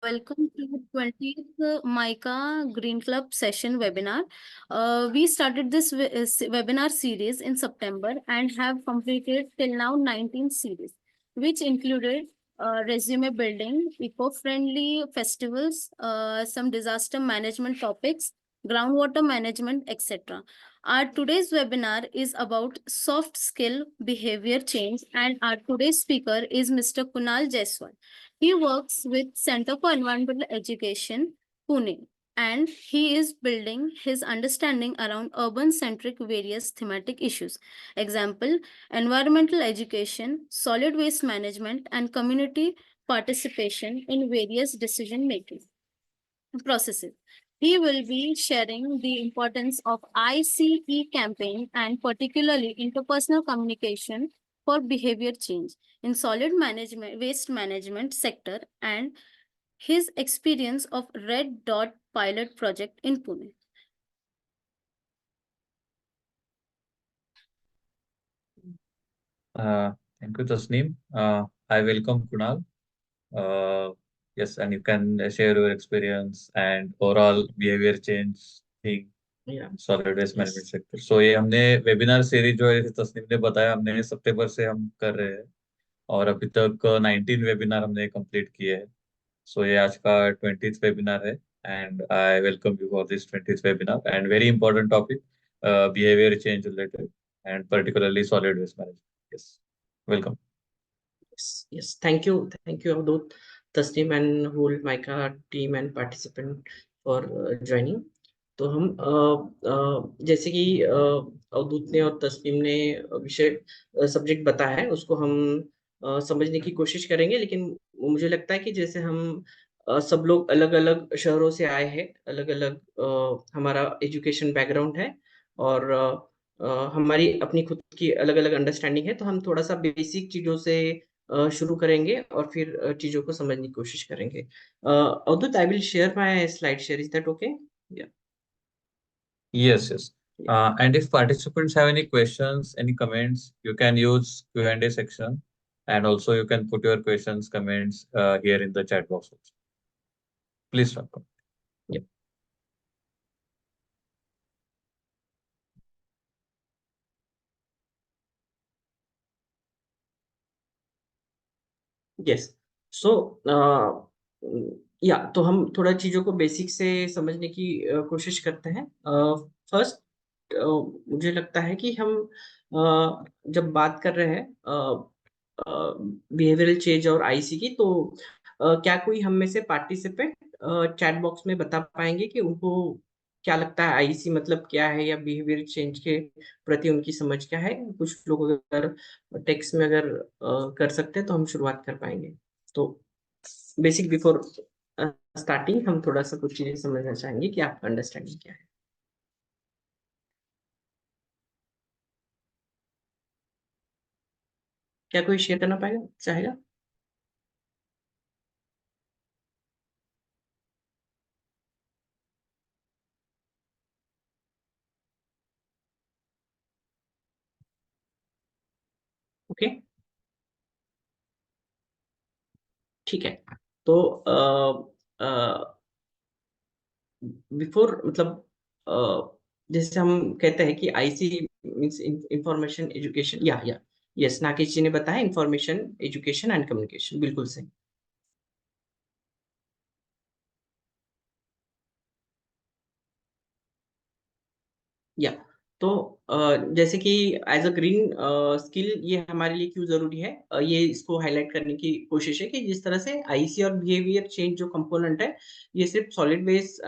Welcome to 20th Mica Green Club session webinar. We started this webinar series in September and have completed till now 19 series, which included resume building, eco-friendly festivals, some disaster management topics, groundwater management, etc. Our today's webinar is about soft skill behavior change, and our today's speaker is Mr. Kunal Jaiswal. He works with Center for Environmental Education, Pune, and he is building his understanding around urban-centric various thematic issues. Example, environmental education, solid waste management, and community participation in various decision-making processes. He will be sharing the importance of ICE campaign and particularly interpersonal communication for behavior change in solid management waste management sector and his experience of Red Dot pilot project in Pune. Thank you, Tasneem. I welcome Kunal. Yes, and you can share your experience and overall behavior change thing, solid waste management sector. So ये हमने webinar series जो है जैसे तस्नीम ने बताया हमने सितंबर से हम कर रहे हैं और अभी तक 19 वेबिनार हमने कंप्लीट किए हैं. सो ये आज का 20th वेबिनार है and I welcome you for this 20th webinar and very important topic behavior change related and particularly solid waste management. Yes, welcome. Yes. Thank you, Avadut, Tasneem, and whole Mica team and participant for joining. तो हम जैसे कि अवधूत ने और तस्नीम ने विषय subject बताया है उसको हम समझने की कोशिश करेंगे, लेकिन मुझे लगता है कि जैसे हम सब लोग अलग अलग शहरों से आए हैं, अलग अलग हमारा एजुकेशन बैकग्राउंड है और हमारी अपनी खुद की अलग अलग अंडरस्टैंडिंग है, तो हम थोड़ा सा बेसिक चीजों से शुरू करेंगे और फिर चीजों को समझने की कोशिश करेंगे. Avadhoot, I will share my slide share. Is that okay? Yes, yes. And if participants have any questions, any comments, you can use Q&A section, and also you can put your questions, comments here in the chat box also. Please start. Yes. So या तो हम थोड़ा चीजों को basic से समझने की कोशिश करते हैं. फर्स्ट, मुझे लगता है कि हम जब बात कर रहे हैं बिहेवियरल चेंज और आईसी की, तो क्या कोई हम में से पार्टिसिपेंट चैट बॉक्स में बता पाएंगे कि उनको क्या लगता है आईसी मतलब क्या है, या बिहेवियर चेंज के प्रति उनकी समझ क्या है? कुछ लोग अगर टेक्स्ट में अगर कर सकते हैं तो हम शुरुआत कर पाएंगे. तो बेसिक बिफोर स्टार्टिंग हम थोड़ा सा कुछ चीजें समझना चाहेंगे कि आपका अंडरस्टैंडिंग क्या है. क्या कोई शेयर करना पाएगा, चाहेगा? ओके, ठीक है. तो बिफोर मतलब जैसे हम कहते हैं कि आईसी मींस इंफॉर्मेशन एजुकेशन, या यस, नागेश जी ने बताया इंफॉर्मेशन एजुकेशन एंड कम्युनिकेशन. बिल्कुल सही. या तो जैसे कि एज अ ग्रीन स्किल ये हमारे लिए क्यों जरूरी है, ये इसको हाईलाइट करने की कोशिश है कि जिस तरह से आईसी और बिहेवियर चेंज जो कंपोनेंट है, ये सिर्फ सॉलिड वेस्ट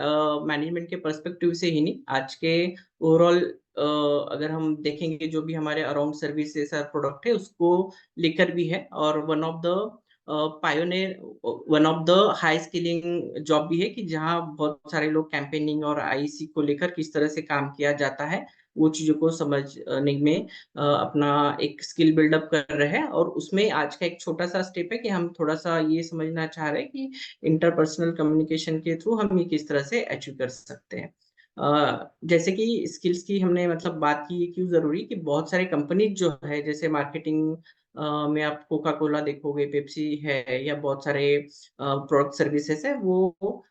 मैनेजमेंट के पर्सपेक्टिव से ही नहीं, आज के ओवरऑल अगर हम देखेंगे जो भी हमारे अराउंड सर्विसेज और प्रोडक्ट है उसको लेकर भी है, और one of the pioneer, one of the high skilling job भी है कि जहाँ बहुत सारे लोग कैंपेनिंग और आईसी को लेकर किस तरह से काम किया जाता है वो चीजों को समझने में अपना एक स्किल बिल्डअप कर रहे हैं. और उसमें आज का एक छोटा सा स्टेप है कि हम थोड़ा सा ये समझना चाह रहे हैं कि इंटरपर्सनल कम्युनिकेशन के थ्रू हम ये किस तरह से अचीव कर सकते हैं. जैसे कि स्किल्स की हमने मतलब बात की, क्यों जरूरी कि बहुत सारे कंपनी जो है जैसे मार्केटिंग में आप कोका कोला देखोगे, पेप्सी है या बहुत सारे प्रोडक्ट सर्विसेज है, वो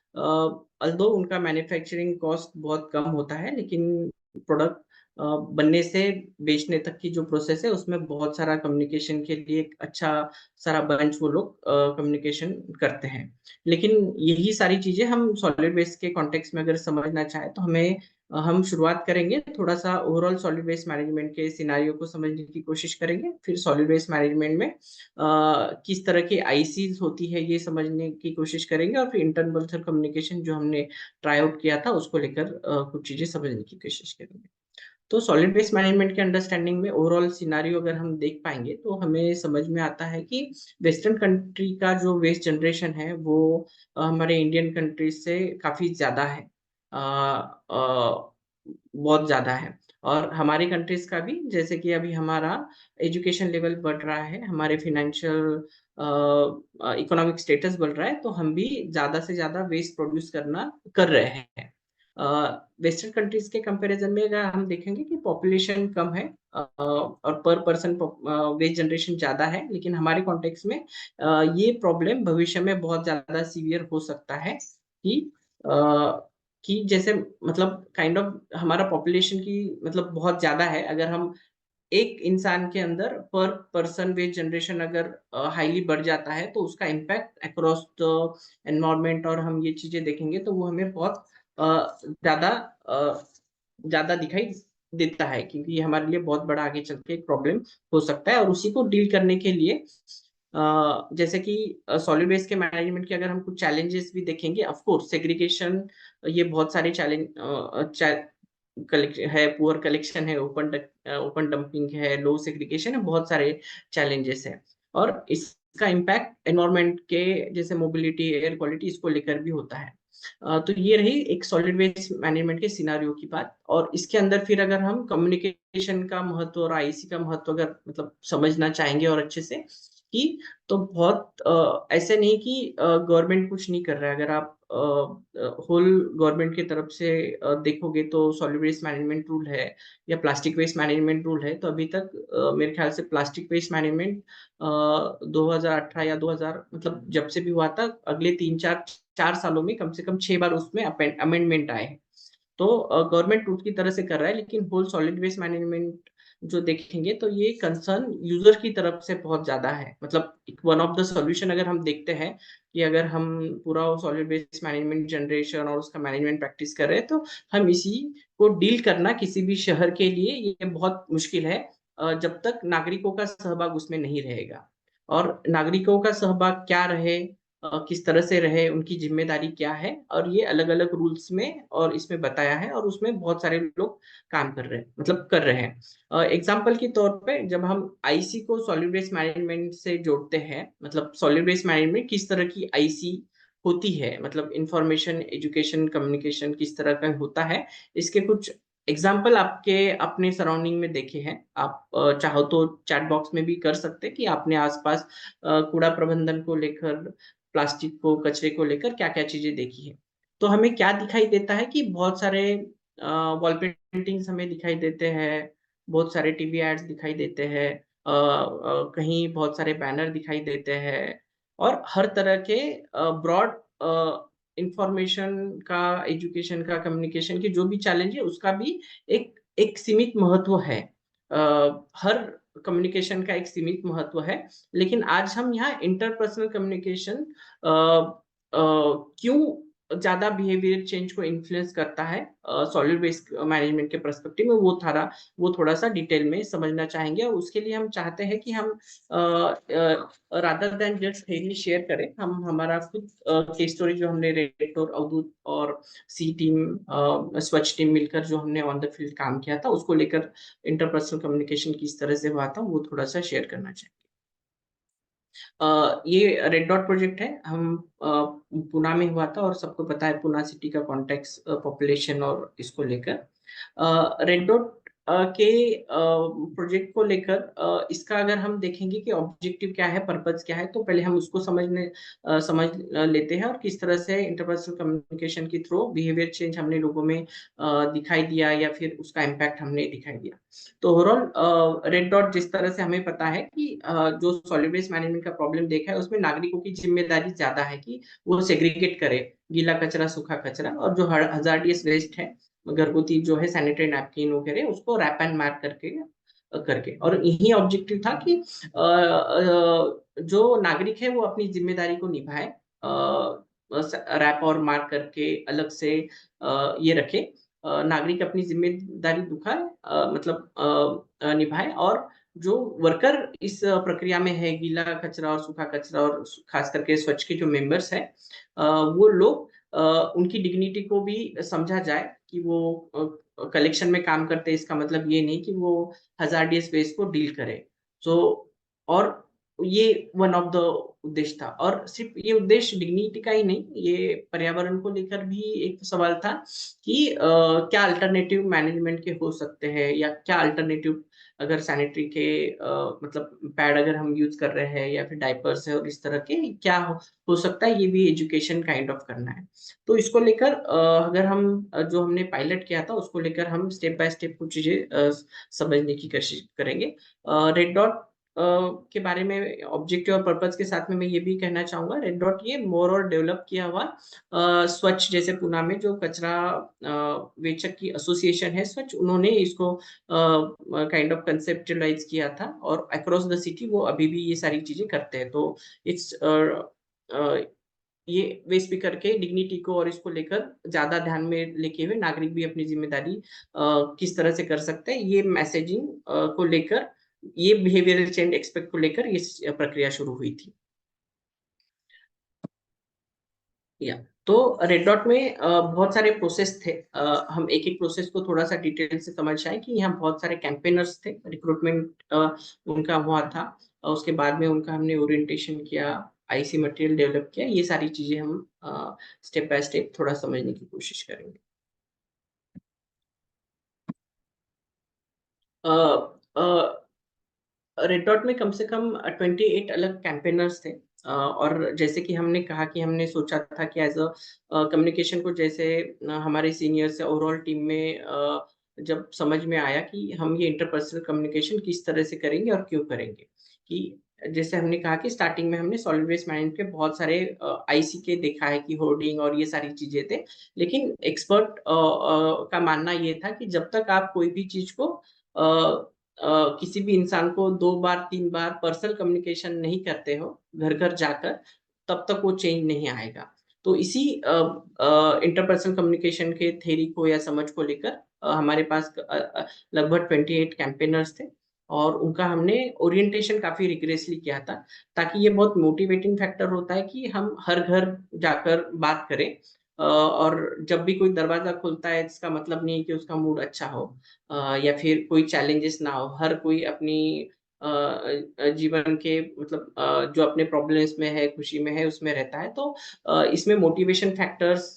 अल्दो उनका मैन्युफैक्चरिंग कॉस्ट बहुत कम होता है, लेकिन प्रोडक्ट बनने से बेचने तक की जो प्रोसेस है उसमें बहुत सारा कम्युनिकेशन के लिए एक अच्छा सारा बंच वो लोग कम्युनिकेशन करते हैं। लेकिन यही सारी चीजें हम सॉलिड वेस्ट के कॉन्टेक्स्ट में अगर समझना चाहे तो हम शुरुआत करेंगे थोड़ा सा ओवरऑल सॉलिड वेस्ट मैनेजमेंट के सिनारियो को समझने की कोशिश करेंगे, फिर सॉलिड वेस्ट मैनेजमेंट में किस तरह की आईसीज होती है ये समझने की कोशिश करेंगे, और फिर इंटरपर्सनल कम्युनिकेशन जो हमने ट्राई आउट किया था उसको लेकर कुछ चीजें समझने की कोशिश करेंगे। तो सॉलिड वेस्ट मैनेजमेंट के अंडरस्टैंडिंग में ओवरऑल सिनारियो अगर हम देख पाएंगे तो हमें समझ में आता है कि वेस्टर्न कंट्री का जो वेस्ट जनरेशन है वो हमारे इंडियन कंट्रीज से काफी ज्यादा है, बहुत ज्यादा है। और हमारी कंट्रीज का भी, जैसे कि अभी हमारा एजुकेशन लेवल बढ़ रहा है, हमारे फिनेंशियल इकोनॉमिक स्टेटस बढ़ रहा है, तो हम भी ज्यादा से ज्यादा वेस्ट प्रोड्यूस कर रहे हैं। वेस्टर्न कंट्रीज के कंपैरिजन में अगर हम देखेंगे कि पॉपुलेशन कम है और पर पर्सन वेस्ट जनरेशन ज्यादा है, लेकिन हमारे कॉन्टेक्स्ट में ये प्रॉब्लम भविष्य में बहुत ज्यादा सीवियर हो सकता है कि जैसे मतलब काइंड ऑफ हमारा पॉपुलेशन की मतलब बहुत ज्यादा है, अगर हम एक इंसान के अंदर पर पर्सन वेज जनरेशन अगर हाईली बढ़ जाता है तो उसका इम्पैक्ट अक्रॉस द एनवायरमेंट और हम ये चीजें देखेंगे तो वो हमें बहुत ज्यादा ज्यादा दिखाई देता है, क्योंकि ये हमारे लिए बहुत बड़ा आगे चल के एक प्रॉब्लम हो सकता है। और उसी को डील करने के लिए जैसे कि सॉलिड वेस्ट के मैनेजमेंट के अगर हम कुछ चैलेंजेस भी देखेंगे, ऑफ कोर्स सेग्रीगेशन, ये बहुत सारे कलेक्शन है, पुअर कलेक्शन है, ओपन डंपिंग है, लो सेग्रीगेशन है, बहुत सारे चैलेंजेस है। और इसका इम्पैक्ट एनवायरमेंट के जैसे मोबिलिटी, एयर क्वालिटी, इसको लेकर भी होता है। तो ये रही एक सॉलिड वेस्ट मैनेजमेंट के सिनारियो की बात। और इसके अंदर फिर अगर हम कम्युनिकेशन का महत्व और आईसी का महत्व अगर मतलब समझना चाहेंगे और अच्छे से कि, तो बहुत ऐसे नहीं कि गवर्नमेंट कुछ नहीं कर रहा है। अगर आप होल गवर्नमेंट की तरफ से देखोगे तो सॉलिड वेस्ट मैनेजमेंट रूल है या प्लास्टिक वेस्ट मैनेजमेंट रूल है, तो अभी तक मेरे ख्याल से प्लास्टिक वेस्ट मैनेजमेंट 2018 या 2000 मतलब जब से भी हुआ था, अगले 3-4 सालों में कम से कम 6 बार उसमें अमेंडमेंट आए हैं। तो गवर्नमेंट रूल की तरह से कर रहा है, लेकिन होल सॉलिड वेस्ट मैनेजमेंट जो देखेंगे तो ये कंसर्न यूजर की तरफ से बहुत ज्यादा है। मतलब वन ऑफ द सॉल्यूशन अगर हम देखते हैं कि अगर हम पूरा सॉलिड वेस्ट मैनेजमेंट जनरेशन और उसका मैनेजमेंट प्रैक्टिस कर रहे हैं, तो हम इसी को डील करना किसी भी शहर के लिए ये बहुत मुश्किल है जब तक नागरिकों का सहभाग उसमें नहीं रहेगा। और नागरिकों का सहभाग क्या रहे, किस तरह से रहे, उनकी जिम्मेदारी क्या है, और ये अलग अलग रूल्स में और इसमें बताया है, और उसमें बहुत सारे लोग काम कर रहे हैं, मतलब कर रहे हैं। एग्जाम्पल के तौर पे जब हम आईसी को सॉलिड वेस्ट मैनेजमेंट से जोड़ते हैं, मतलब सॉलिड वेस्ट मैनेजमेंट किस तरह की आईसी होती है, मतलब इंफॉर्मेशन एजुकेशन कम्युनिकेशन किस तरह का होता है, इसके कुछ एग्जाम्पल आपके अपने सराउंडिंग में देखे हैं। आप चाहो तो चैट बॉक्स में भी कर सकते हैं कि आपने आसपास कूड़ा प्रबंधन को लेकर, प्लास्टिक को, कचरे को लेकर क्या क्या चीजें देखी है। तो हमें क्या दिखाई देता है कि बहुत सारे वॉल पेंटिंग्स हमें दिखाई देते हैं, बहुत सारे टीवी एड्स दिखाई देते हैं, कहीं बहुत सारे बैनर दिखाई देते हैं, और हर तरह के ब्रॉड इंफॉर्मेशन का, एजुकेशन का, कम्युनिकेशन की जो भी चैलेंज है उसका भी एक एक सीमित महत्व है। हर कम्युनिकेशन का एक सीमित महत्व है, लेकिन आज हम यहाँ इंटरपर्सनल कम्युनिकेशन क्यों ज्यादा बिहेवियर चेंज को इन्फ्लुएंस करता है सॉलिड वेस्ट मैनेजमेंट के पर्सपेक्टिव में, वो थोड़ा सा डिटेल में समझना चाहेंगे। और उसके लिए हम चाहते हैं कि हम rather than just theory share करें, हम हमारा खुद केस स्टोरी जो हमने रेड और अवधूत और सी टीम, स्वच्छ टीम मिलकर जो हमने ऑन द फील्ड काम किया था, उसको लेकर इंटरपर्सनल कम्युनिकेशन किस तरह से हुआ था वो थोड़ा सा शेयर करना चाहेंगे। ये रेड डॉट प्रोजेक्ट है, हम पुणे में हुआ था, और सबको पता है पुणे सिटी का कॉन्टेक्स्ट, पॉपुलेशन और इसको लेकर। रेड डॉट के प्रोजेक्ट को लेकर इसका अगर हम देखेंगे कि ऑब्जेक्टिव क्या है, पर्पस क्या है, तो पहले हम उसको समझ लेते हैं और किस तरह से इंटरपर्सनल कम्युनिकेशन के थ्रू बिहेवियर चेंज हमने लोगों में दिखाई दिया या फिर उसका इम्पैक्ट हमने दिखाई दिया। तो ओवरऑल रेड डॉट जिस तरह से हमें पता है कि जो सॉलिड वेस्ट मैनेजमेंट का प्रॉब्लम देखा है उसमें नागरिकों की जिम्मेदारी ज्यादा है कि वो सेग्रीगेट करे गीला कचरा, सूखा कचरा, और जो हजार्डियस वेस्ट है, घरगुती जो है सैनिटरी नैपकिन वगैरह, उसको रैप एंड मार्क करके और यही ऑब्जेक्टिव था कि जो नागरिक है वो अपनी जिम्मेदारी को निभाए, रैप और मार्क करके अलग से ये रखे, नागरिक अपनी जिम्मेदारी निभाए, और जो वर्कर इस प्रक्रिया में है, गीला कचरा और सूखा कचरा और खास करके स्वच्छ के जो मेंबर्स है, वो लोग उनकी डिग्निटी को भी समझा जाए कि वो कलेक्शन में काम करते हैं, इसका मतलब ये नहीं कि वो हजार्डियस वेस्ट को डील करे। सो और ये वन ऑफ द उद्देश्य था, और सिर्फ ये उद्देश्य डिग्निटी का ही नहीं, ये पर्यावरण को लेकर भी एक सवाल था कि क्या अल्टरनेटिव मैनेजमेंट के हो सकते हैं, या क्या अल्टरनेटिव अगर सैनिटरी के मतलब पैड अगर हम यूज कर रहे हैं या फिर डायपर्स है और इस तरह के क्या हो सकता है, ये भी एजुकेशन काइंड ऑफ करना है। तो इसको लेकर अगर हम जो हमने पायलट किया था उसको लेकर हम स्टेप बाय स्टेप कुछ चीजें समझने की कोशिश करेंगे। रेड डॉट के बारे में ऑब्जेक्टिव और पर्पस के साथ में मैं ये भी कहना चाहूंगा, रेड डॉट ये मोर और डेवलप किया हुआ स्वच्छ, जैसे पुणे में जो कचरा वेचक की एसोसिएशन है स्वच्छ, उन्होंने इसको काइंड ऑफ कंसेप्चुलाइज किया था, और अक्रॉस द सिटी वो अभी भी ये सारी चीजें करते हैं। तो इट्स ये वे स्पीकर के डिग्निटी को और इसको लेकर ज्यादा ध्यान में लेके हुए नागरिक भी अपनी जिम्मेदारी किस तरह से कर सकते हैं, ये मैसेजिंग को लेकर, ये बिहेवियरल चेंज एक्सपेक्ट को लेकर ये प्रक्रिया शुरू हुई थी। या तो रेड डॉट में बहुत सारे प्रोसेस थे, हम एक एक प्रोसेस को थोड़ा सा डिटेल से समझ आए कि यहाँ बहुत सारे कैंपेनर्स थे, रिक्रूटमेंट उनका हुआ था, उसके बाद में उनका हमने ओरिएंटेशन किया, आईसी मटेरियल डेवलप किया, ये सारी चीजें हम स्टेप बाय स्टेप थोड़ा समझने की कोशिश करेंगे। रेड डॉट में कम से कम 28 अलग कैंपेनर्स थे, और जैसे कि हमने कहा कि हमने सोचा था कि एज अ कम्युनिकेशन को, जैसे हमारे सीनियर्स ओवरऑल टीम में जब समझ में आया कि हम ये इंटरपर्सनल कम्युनिकेशन किस तरह से करेंगे और क्यों करेंगे, कि जैसे हमने कहा कि स्टार्टिंग में हमने सॉलिड वेस्ट मैनेजमेंट के बहुत सारे आईसी के देखा है कि होर्डिंग और ये सारी चीजें थे, लेकिन एक्सपर्ट का मानना ये था कि जब तक आप कोई भी चीज को किसी भी इंसान को 2 बार 3 बार पर्सनल कम्युनिकेशन नहीं करते हो घर घर जाकर, तब तक वो चेंज नहीं आएगा। तो इसी इंटरपर्सनल कम्युनिकेशन के थ्योरी को या समझ को लेकर हमारे पास लगभग 28 कैंपेनर्स थे, और उनका हमने ओरिएंटेशन काफी रिग्रेसली किया था, ताकि ये बहुत मोटिवेटिंग फैक्टर होता है कि हम हर घर जाकर बात करें, और जब भी कोई दरवाजा खुलता है इसका मतलब नहीं है कि उसका मूड अच्छा हो, या फिर कोई चैलेंजेस ना हो, हर कोई अपनी जीवन के मतलब जो अपने प्रॉब्लम्स में है, खुशी में है, उसमें रहता है। तो इसमें मोटिवेशन फैक्टर्स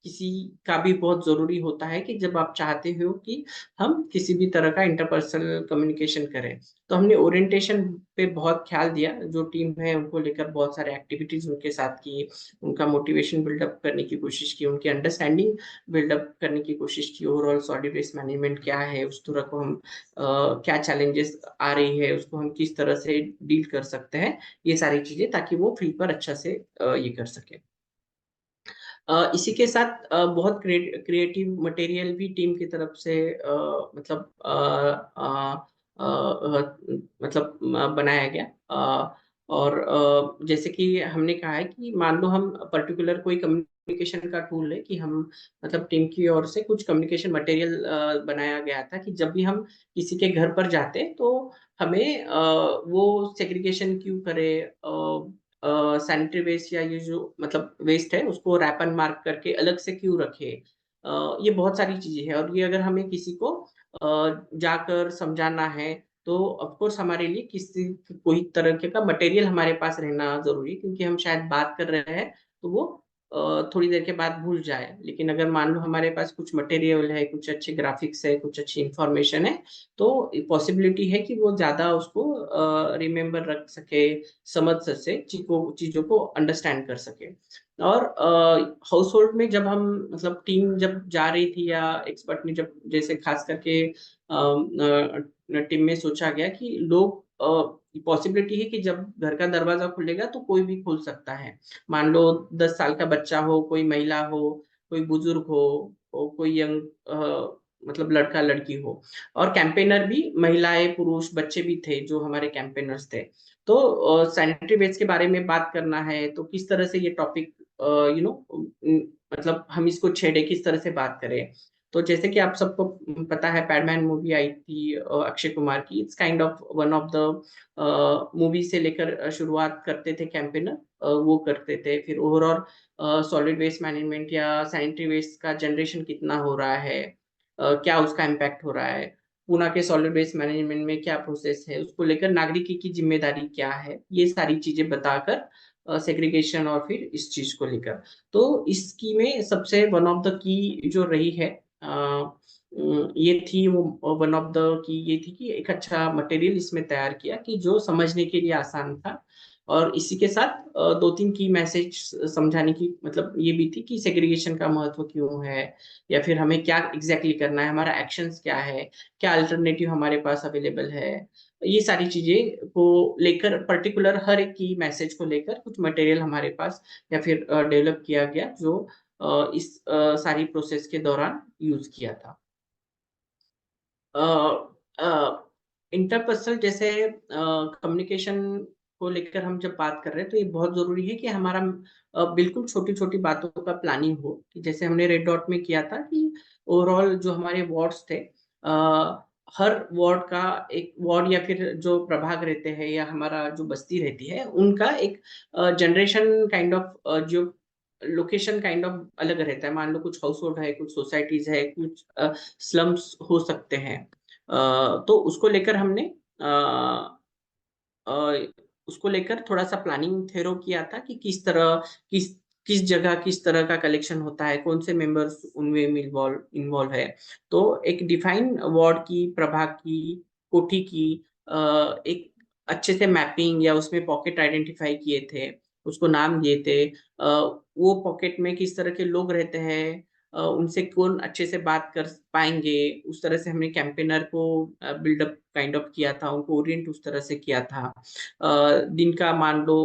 किसी का भी बहुत जरूरी होता है कि जब आप चाहते हो कि हम किसी भी तरह का इंटरपर्सनल कम्युनिकेशन करें। तो हमने ओरिएंटेशन पे बहुत ख्याल दिया, जो टीम है उनको लेकर बहुत सारे एक्टिविटीज उनके साथ की, उनका मोटिवेशन बिल्डअप करने की कोशिश की, उनकी अंडरस्टैंडिंग बिल्डअप करने की कोशिश की, ओवरऑल सॉलिड वेस्ट मैनेजमेंट क्या है, उस तरह को हम क्या चैलेंजेस आ रही है उसको हम किस तरह से डील कर सकते हैं, ये सारी चीजें, ताकि वो फील्ड पर अच्छा से ये कर सके। इसी के साथ बहुत क्रिएटिव मटेरियल भी टीम की तरफ से मतलब बनाया गया, और जैसे कि हमने कहा है कि मान लो हम पर्टिकुलर कोई कम्युनिकेशन का टूल है कि हम मतलब टीम की ओर से कुछ कम्युनिकेशन मटेरियल बनाया गया था कि जब भी हम किसी के घर पर जाते हैं तो हमें वो सेग्रीगेशन क्यों करे, सैनिटरी वेस्ट या ये जो मतलब वेस्ट है उसको रैप एंड मार्क करके अलग से क्यों रखे, ये बहुत सारी चीजें हैं, और ये अगर हमें किसी को जाकर समझाना है तो ऑफ कोर्स हमारे लिए किसी कोई तरह का मटेरियल हमारे पास रहना जरूरी है, क्योंकि हम शायद बात कर रहे हैं तो वो थोड़ी देर के बाद भूल जाए। लेकिन अगर मान लो हमारे पास कुछ मटेरियल है, कुछ अच्छे ग्राफिक्स है, कुछ अच्छी इंफॉर्मेशन है, तो पॉसिबिलिटी है कि वो ज्यादा उसको रिमेम्बर रख सके, समझ सके, चीजों को अंडरस्टैंड कर सके। और हाउस होल्ड में जब हम मतलब टीम जब जा रही थी या एक्सपर्ट ने जब जैसे खास करके टीम में सोचा गया कि लोग पॉसिबिलिटी है कि जब घर का दरवाजा खुलेगा तो कोई भी खोल सकता है। मान लो 10 साल का बच्चा हो, कोई महिला हो, कोई बुजुर्ग हो, कोई यंग मतलब लड़का लड़की हो। और कैंपेनर भी महिलाएं, पुरुष, बच्चे भी थे जो हमारे कैंपेनर्स थे। तो सैनिटरी वेस्ट के बारे में बात करना है तो किस तरह से ये टॉपिक मतलब हम इसको छेड़े, किस तरह से बात करें। तो जैसे कि आप सबको पता है, पैडमैन मूवी आई थी अक्षय कुमार की। It's kind of one of the movie से लेकर शुरुआत करते थे कैंपेनर, वो करते थे। फिर ओवरऑल सॉलिड वेस्ट मैनेजमेंट या सैनिटरी वेस्ट का जनरेशन कितना हो रहा है, क्या उसका इम्पैक्ट हो रहा है, पूना के सॉलिड वेस्ट मैनेजमेंट में क्या प्रोसेस है, उसको लेकर नागरिक की जिम्मेदारी क्या है, ये सारी चीजें बताकर सेग्रीगेशन और फिर इस चीज को लेकर। तो इस स्कीम में सबसे वन ऑफ द की जो रही है ये थी, वो वन ऑफ द की ये थी कि एक अच्छा मटेरियल इसमें तैयार किया कि जो समझने के लिए आसान था। और इसी के साथ 2-3 की मैसेज समझाने की मतलब ये भी थी कि सेग्रीगेशन का महत्व क्यों है, या फिर हमें क्या एग्जैक्टली करना है, हमारा एक्शंस क्या है, क्या अल्टरनेटिव हमारे पास अवेलेबल है। ये सारी चीजें को लेकर पर्टिकुलर हर एक की मैसेज को लेकर कुछ मटेरियल हमारे पास या फिर डेवलप किया गया, जो इस सारी प्रोसेस के दौरान यूज किया था। इंटरपर्सनल जैसे कम्युनिकेशन को लेकर हम जब बात कर रहे हैं तो ये बहुत जरूरी है कि हमारा बिल्कुल छोटी छोटी बातों का प्लानिंग हो। कि जैसे हमने रेड डॉट में किया था कि ओवरऑल जो हमारे वार्ड्स थे, हर वार्ड का एक वार्ड या फिर जो प्रभाग रहते हैं या हमारा जो बस्ती रहती है उनका एक जनरेशन काइंड ऑफ जो लोकेशन काइंड ऑफ अलग रहता है। मान लो कुछ हाउस होल्ड है, कुछ सोसाइटीज है, कुछ स्लम्स हो सकते हैं। तो उसको लेकर हमने अ, उसको लेकर थोड़ा सा प्लानिंग थेरो किया था कि किस तरह किस किस जगह किस तरह का कलेक्शन होता है, कौन से मेंबर्स उनमें इन्वॉल्व है। तो एक डिफाइन वार्ड की, प्रभाग की, कोठी की एक अच्छे से मैपिंग या उसमें पॉकेट आइडेंटिफाई किए थे, उसको नाम दिए थे। वो पॉकेट में किस तरह के लोग रहते हैं, उनसे कौन अच्छे से बात कर पाएंगे, उस तरह से हमने कैंपेनर को बिल्डअप काइंड ऑफ किया था, उनको ओरिएंट उस तरह से किया था। दिन का मान लो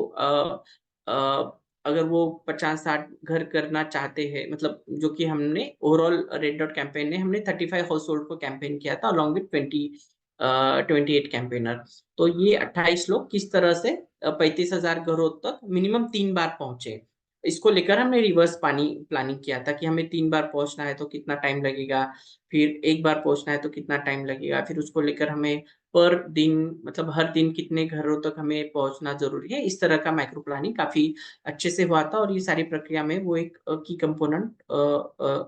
अगर वो 50-60 घर करना चाहते हैं, मतलब जो कि हमने ओवरऑल रेड डॉट कैंपेन ने हमने 35 हाउस होल्ड को कैंपेन किया था अलॉन्ग विद 28 कैंपेनर। तो ये 28 लोग किस तरह से 35,000 घरों तक मिनिमम 3 बार पहुंचे, इसको लेकर हमने रिवर्स प्लानिंग किया था कि हमें 3 बार पहुंचना है तो कितना टाइम लगेगा, फिर एक बार पहुंचना है तो कितना टाइम लगेगा, फिर उसको लेकर हमें पर दिन मतलब हर दिन कितने घरों तक हमें पहुंचना जरूरी है। इस तरह का माइक्रो प्लानिंग काफी अच्छे से हुआ था और ये सारी प्रक्रिया में वो एक की कंपोनेंट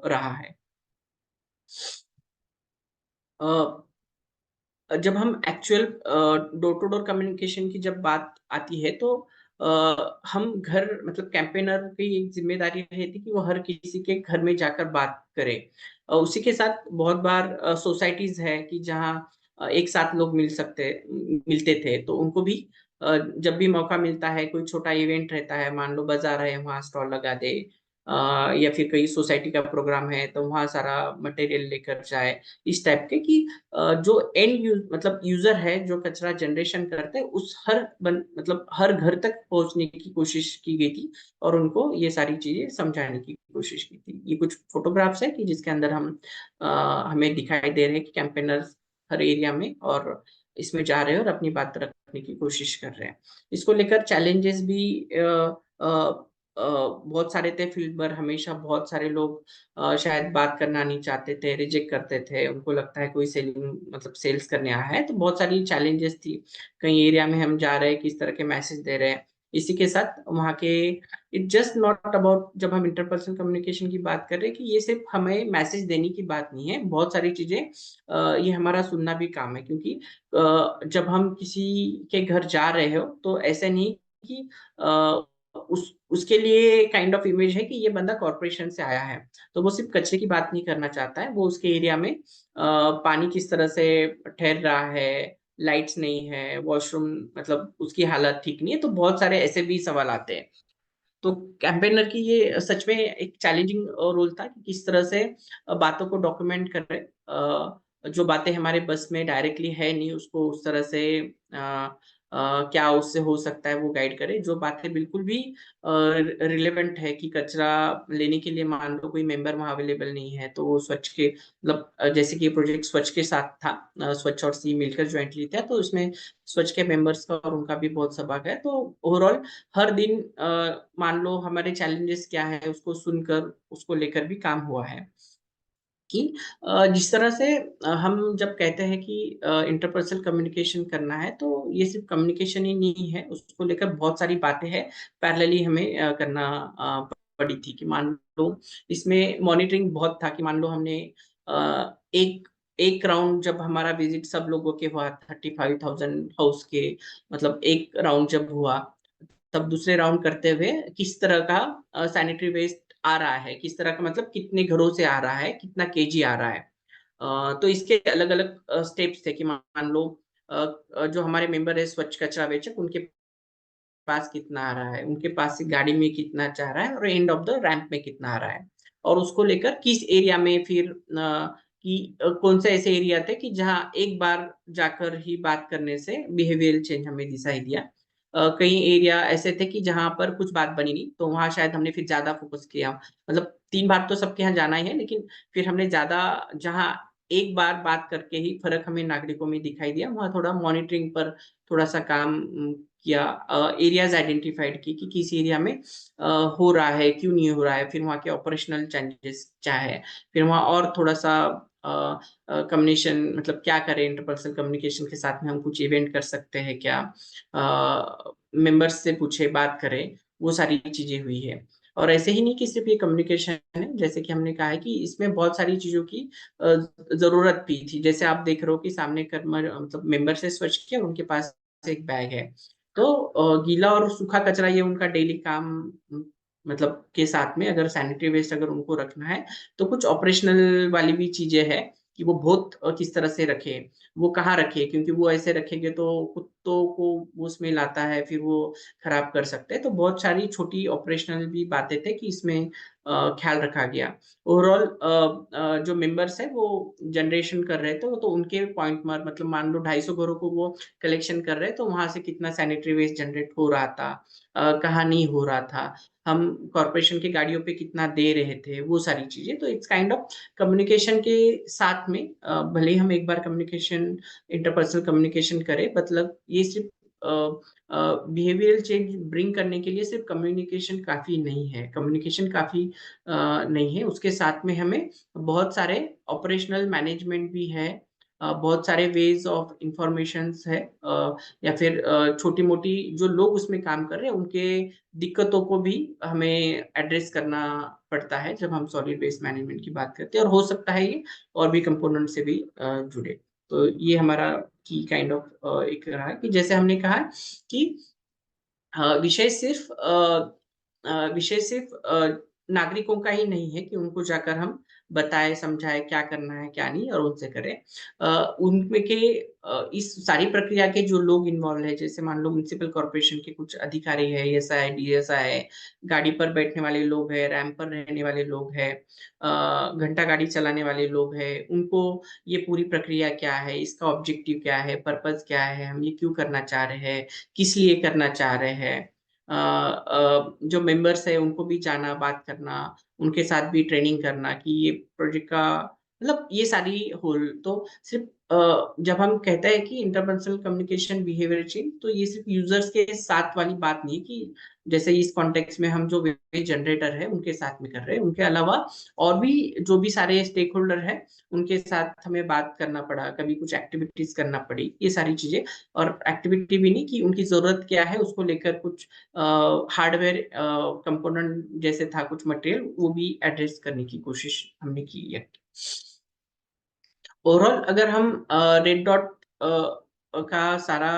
रहा है। जब हम actual door to door communication की जब बात आती है तो हम घर मतलब कैंपेनर की एक जिम्मेदारी रहती कि वो हर किसी के घर में जाकर बात करे। उसी के साथ बहुत बार सोसाइटीज है कि जहाँ एक साथ लोग मिलते थे, तो उनको भी जब भी मौका मिलता है, कोई छोटा इवेंट रहता है, मान लो बाजार है वहाँ स्टॉल लगा दे, या फिर कहीं सोसाइटी का प्रोग्राम है तो वहाँ सारा मटेरियल लेकर जाए। इस टाइप के कि जो एंड मतलब यूजर है जो कचरा जनरेशन करते हैं उस मतलब हर घर तक पहुंचने की कोशिश की गई थी और उनको ये सारी चीजें समझाने की कोशिश की थी। ये कुछ फोटोग्राफ्स है कि जिसके अंदर हमें दिखाई दे रहे हैं कि कैंपेनर्स हर एरिया में और इसमें जा रहे हैं और अपनी बात रखने की कोशिश कर रहे हैं। इसको लेकर चैलेंजेस भी बहुत सारे थे। फील्ड पर हमेशा बहुत सारे लोग शायद बात करना नहीं चाहते थे, रिजेक्ट करते थे, उनको लगता है कोई सेलिंग मतलब सेल्स करने आया है। तो बहुत सारी चैलेंजेस थी, कई एरिया में हम जा रहे हैं, किस तरह के मैसेज दे रहे हैं। इसी के साथ वहाँ के इट जस्ट नॉट अबाउट, जब हम इंटरपर्सनल कम्युनिकेशन की बात कर रहे हैं, कि ये सिर्फ हमें मैसेज देने की बात नहीं है, बहुत सारी चीजें ये हमारा सुनना भी काम है। क्योंकि जब हम किसी के घर जा रहे हो तो ऐसा नहीं कि उसके लिए काइंड ऑफ इमेज है कि ये बंदा कॉर्पोरेशन से आया है, तो वो सिर्फ कचरे की बात नहीं करना चाहता है, वो उसके एरिया में पानी किस तरह से ठहर रहा है, लाइट्स नहीं है, वॉशरूम मतलब उसकी हालत ठीक नहीं है, तो बहुत सारे ऐसे भी सवाल आते हैं। तो कैंपेनर की ये सच में एक चैलेंजिंग रोल था कि किस तरह से बातों को डॉक्यूमेंट कर रहे, जो बातें हमारे बस में डायरेक्टली है नहीं उसको उस तरह से क्या उससे हो सकता है वो गाइड करे, जो बातें बिल्कुल भी रिलेवेंट है कि कचरा लेने के लिए मान लो कोई मेंबर वहाँ अवेलेबल नहीं है, तो वो स्वच्छ के मतलब जैसे कि ये प्रोजेक्ट स्वच्छ के साथ था, स्वच्छ और सी मिलकर ज्वाइंटली था, तो इसमें स्वच्छ के मेंबर्स का और उनका भी बहुत सहभाग है। तो ओवरऑल हर दिन मान लो हमारे चैलेंजेस क्या है उसको सुनकर उसको लेकर भी काम हुआ है कि जिस तरह से हम जब कहते हैं कि इंटरपर्सनल कम्युनिकेशन करना है, तो ये सिर्फ कम्युनिकेशन ही नहीं है, उसको लेकर बहुत सारी बातें हैं पैरेलली हमें करना पड़ी थी कि मान लो इसमें मॉनिटरिंग बहुत था कि मान लो हमने एक एक राउंड जब हमारा विजिट सब लोगों के हुआ 35,000 हाउस के, मतलब एक राउंड जब हुआ, तब दूसरे राउंड करते हुए किस तरह का सैनिटरी वेस्ट आ रहा है, किस तरह का मतलब कितने घरों से आ रहा है, कितना केजी आ रहा है। तो इसके अलग-अलग स्टेप्स थे कि मान लो जो हमारे मेंबर है स्वच्छ कचरा वेचक, उनके पास कितना आ रहा है, उनके पास से गाड़ी में कितना जा रहा है और एंड ऑफ द रैंप में कितना आ रहा है। और उसको लेकर किस एरिया में फिर कौन से ऐसे एरिया थे कि जहाँ एक बार जाकर ही बात करने से बिहेवियरल चेंज हमें दिखाई दिया। कई एरिया ऐसे थे कि जहाँ पर कुछ बात बनी नहीं, तो वहाँ शायद हमने फिर ज़्यादा फ़ोकस किया। मतलब 3 बार तो सबके यहाँ जाना ही है, लेकिन फिर हमने ज़्यादा जहाँ एक बार बात करके ही फ़र्क हमें नागरिकों में दिखाई दिया, वहाँ थोड़ा मॉनिटरिंग पर थोड़ा-सा काम किया, एरियाज़ आइडेंटिफाइड की कि किस एरिया में हो रहा है, क्यों नहीं हो रहा है, फिर वहाँ के ऑपरेशनल चेंजेस क्या है, फिर वहाँ और थोड़ा-सा कम्युनिकेशन मतलब क्या करें, इंटरपर्सनल कम्युनिकेशन के साथ में हम कुछ इवेंट कर सकते हैं क्या? मेंबर्स से पूछे, बात करें, वो सारी चीज़ें हुई है। और ऐसे ही नहीं कि सिर्फ़ ये कम्युनिकेशन है, जैसे कि हमने कहा है कि इसमें बहुत सारी चीज़ों की अ, ज़रूरत भी थी। जैसे आप देख रहे हो कि सामने मतलब मेंबर से स्वच्छ किया, उनके पास एक बैग है। तो गीला और सूखा कचरा ये उनका डेली काम मतलब के साथ में अगर सैनिटरी वेस्ट अगर उनको रखना है, तो कुछ ऑपरेशनल वाली भी चीज़ें हैं कि वो बहुत किस तरह से रखें, वो कहाँ रखें, क्योंकि वो ऐसे रखेंगे तो कुत्तों को वो स्मेल आता है, फिर वो खराब कर सकते हैं। तो बहुत सारी छोटी ऑपरेशनल भी बातें थे कि इसमें ख़्याल रखा गया। ओवरऑल जो मेंबर्स हैं वो जनरेशन कर रहे थे, वो तो उनके पॉइंट पर मतलब मान लो 250 घरों को वो कलेक्शन कर रहे हैं, तो वहाँ से कितना सैनिटरी वेस्ट जनरेट हो रहा था, कहाँ नहीं हो रहा था, हम कॉर्पोरेशन की गाड़ियों पे कितना दे रहे थे, वो सारी चीज़ें। तो इट्स काइंड ऑफ कम्युनिकेशन के साथ में भले ही हम एक बार कम्युनिकेशन इंटरपर्सनल कम्युनिकेशन करें, मतलब ये सिर्फ़ बिहेवियरल चेंज ब्रिंग करने के लिए सिर्फ़ कम्युनिकेशन काफ़ी नहीं है। कम्युनिकेशन काफ़ी नहीं है, उसके साथ में हमें बहुत सारे ऑपरेशनल मैनेजमेंट भी है, बहुत सारे वेज़ ऑफ इन्फॉर्मेशंस है, या फिर छोटी-मोटी जो लोग उसमें काम कर रहे हैं, उनके दिक्कतों को भी हमें एड्रेस करना पड़ता है, जब हम सॉलिड वेस्ट मैनेजमेंट की बात करते हैं, और हो सकता है ये और भी कंपोनेंट से भी जुड़े। तो ये हमारा की काइंड ऑफ एक रहा है कि जैसे हमने कहा कि विषय सिर्फ़ नागरिकों का ही नहीं है कि उनको जाकर हम बताएँ, समझाएँ क्या करना है, क्या नहीं और उनसे करें। उनमें के इस सारी प्रक्रिया के जो लोग इन्वॉल्व हैं, जैसे मान लो म्युनिसिपल कॉर्पोरेशन के कुछ अधिकारी हैं, एएसआई, डीएसआई है, गाड़ी पर बैठने वाले लोग हैं, रैंप पर रहने वाले लोग हैं, घंटा गाड़ी चलाने वाले लोग हैं, उनको ये पूरी प्रक्रिया क्या है, इसका ऑब्जेक्टिव क्या है, पर्पज़ क्या है, हम ये क्यों करना चाह रहे हैं, किस लिए करना चाह रहे हैं। जो मेंबर्स हैं उनको भी जाना, बात करना, उनके साथ भी ट्रेनिंग करना कि ये प्रोजेक्ट का मतलब ये सारी होल तो सिर्फ़ जब हम कहते हैं कि इंटरपर्सनल कम्युनिकेशन बिहेवियर चेंज, तो ये सिर्फ़ यूज़र्स के साथ वाली बात नहीं है कि जैसे इस कॉन्टेक्स्ट में हम जो वेस्ट जनरेटर है उनके साथ में कर रहे हैं, उनके अलावा और भी जो भी सारे स्टेक होल्डर हैं, उनके साथ हमें बात करना पड़ा, कभी कुछ एक्टिविटीज़ करना पड़ी, ये सारी चीज़ें। और एक्टिविटी भी नहीं कि उनकी ज़रूरत क्या है उसको लेकर कुछ हार्डवेयर कंपोनेंट जैसे था कुछ मटेरियल, वो भी एड्रेस करने की कोशिश हमने की है। ओवरऑल अगर हम रेड डॉट का सारा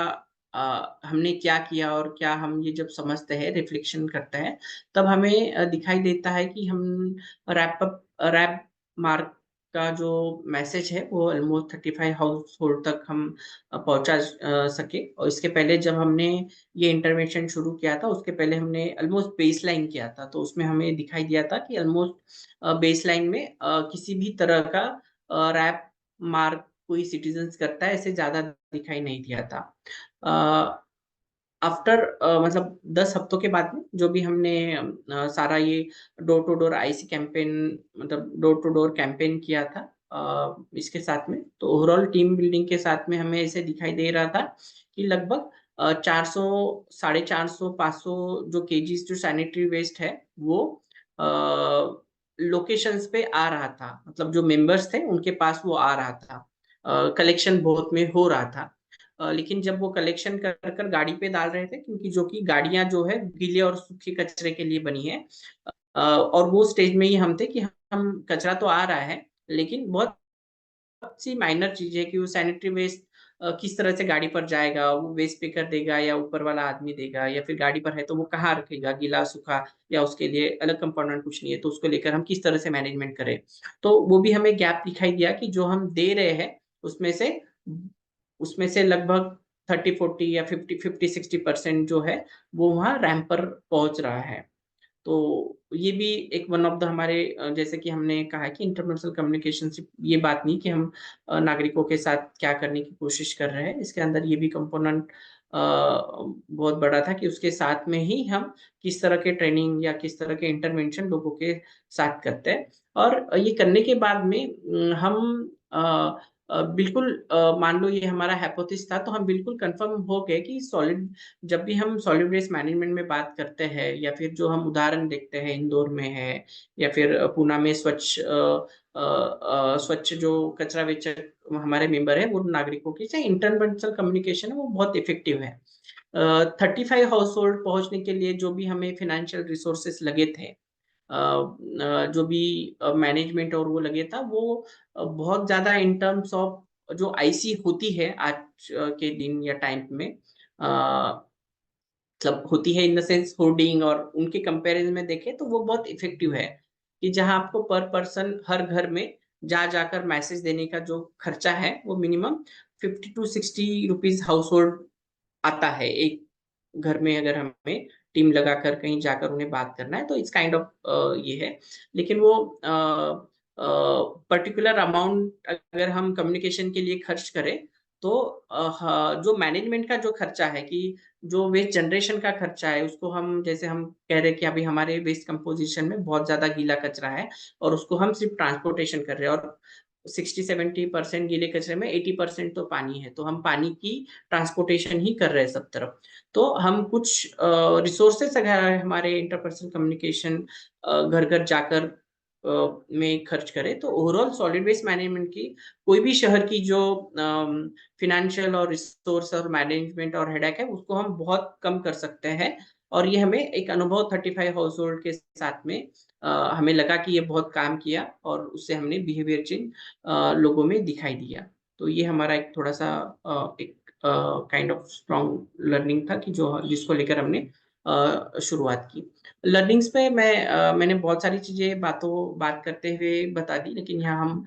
हमने क्या किया और क्या हम ये जब समझते हैं, रिफ्लेक्शन करते हैं, तब हमें दिखाई देता है कि हम रैप मार्क का जो मैसेज है वो ऑलमोस्ट 35 हाउस होल्ड तक हम पहुंचा सके। और इसके पहले जब हमने ये इंटरवेंशन शुरू किया था, उसके पहले हमने ऑलमोस्ट बेसलाइन किया था, तो उसमें हमें दिखाई दिया था कि ऑलमोस्ट बेसलाइन में किसी भी तरह का रैप मार्क कोई सिटीजन्स करता है, ऐसे ज्यादा दिखाई नहीं दिया था। आफ्टर मतलब 10 हफ्तों के बाद में जो भी हमने सारा ये door to door IC campaign, मतलब डोर टू डोर कैंपेन किया था इसके साथ में, तो ओवरऑल टीम बिल्डिंग के साथ में हमें ऐसे दिखाई दे रहा था कि लगभग 400, 450, 500 जो केजीज जो सैनिटरी वेस्ट है वो लोकेशंस पे आ रहा था, मतलब जो मेंबर्स थे उनके पास वो आ रहा था, कलेक्शन बहुत में हो रहा था। लेकिन जब वो कलेक्शन कर कर गाड़ी पे डाल रहे थे, क्योंकि जो कि गाड़ियां जो है गीले और सूखे कचरे के लिए बनी है, और वो स्टेज में ही हम थे कि हम कचरा तो आ रहा है, लेकिन बहुत सी माइनर चीजें है कि वो सैनिटरी वेस्ट किस तरह से गाड़ी पर जाएगा, वो वेस्ट पे कर देगा या ऊपर वाला आदमी देगा, या फिर गाड़ी पर है तो वो कहाँ रखेगा, गीला सूखा, या उसके लिए अलग कंपार्टमेंट कुछ नहीं है, तो उसको लेकर हम किस तरह से मैनेजमेंट करें। तो वो भी हमें गैप दिखाई दिया कि जो हम दे रहे हैं उसमें से उसमें से लगभग 30-40 या 50-60% जो है वो वहाँ रैंप पर पहुंच रहा है। तो ये भी एक वन ऑफ द हमारे जैसे कि हमने कहा कि इंटरपर्सनल कम्युनिकेशन सिर्फ ये बात नहीं कि हम नागरिकों के साथ क्या करने की कोशिश कर रहे हैं, इसके अंदर ये भी कंपोनेंट बहुत बड़ा था कि उसके साथ में ही हम किस तरह के ट्रेनिंग या किस तरह के इंटरवेंशन लोगों के साथ करते हैं। और ये करने के बाद में हम बिल्कुल मान लो ये हमारा हाइपोथेसिस था, तो हम बिल्कुल कंफर्म हो गए कि सॉलिड, जब भी हम सॉलिड वेस्ट मैनेजमेंट में बात करते हैं, या फिर जो हम उदाहरण देखते हैं इंदौर में है, या फिर पुणे में स्वच्छ जो कचरा वेचक हमारे मेंबर है वो नागरिकों की, चाहे इंटरपर्सनल कम्युनिकेशन है वो बहुत इफेक्टिव है। 35 हाउस होल्ड पहुंचने के लिए जो भी हमें फाइनेंशियल रिसोर्सेस लगे थे, जो भी मैनेजमेंट और वो लगे था, वो बहुत ज्यादा इन टर्म्स ऑफ जो आईसी होती है आज के दिन या टाइम में, मतलब होती है इन द सेंस होर्डिंग, और उनके कंपैरिजन में देखें तो वो बहुत इफेक्टिव है कि जहां आपको पर पर्सन हर घर में जा जाकर मैसेज देने का जो खर्चा है वो minimum 50 to 60 rupees house hold आता है एक घर में, अगर हमें टीम लगाकर कहीं जाकर उन्हें बात करना है, तो इट्स काइंड ऑफ ये है। लेकिन वो पर्टिकुलर अमाउंट अगर हम कम्युनिकेशन के लिए खर्च करें, तो जो मैनेजमेंट का जो खर्चा है, कि जो वेस्ट जनरेशन का खर्चा है, उसको हम जैसे हम कह रहे हैं कि अभी हमारे वेस्ट कंपोजिशन में बहुत ज्यादा गीला कचरा है और उसको हम सिर्फ ट्रांसपोर्टेशन कर रहे हैं, और 60-70% गीले कचरे में 80% तो पानी है, तो हम पानी की ट्रांसपोर्टेशन ही कर रहे हैं सब तरफ। तो हम कुछ रिसोर्सेस अगर हमारे इंटरपर्सनल कम्युनिकेशन घर घर जाकर में खर्च करें, तो ओवरऑल सॉलिड वेस्ट मैनेजमेंट की कोई भी शहर की जो फिनेंशियल और रिसोर्स और मैनेजमेंट और हेडेक है, उसको हम बहुत कम कर सकते हैं। और ये हमें एक अनुभव 35 हाउस होल्ड के साथ में हमें लगा कि ये बहुत काम किया, और उससे हमने बिहेवियर चेंज लोगों में दिखाई दिया। तो ये हमारा एक थोड़ा सा एक काइंड ऑफ स्ट्रॉन्ग लर्निंग था कि जो जिसको लेकर हमने शुरुआत की। लर्निंग्स पे मैंने बहुत सारी चीजें बात करते हुए बता दी, लेकिन यहाँ हम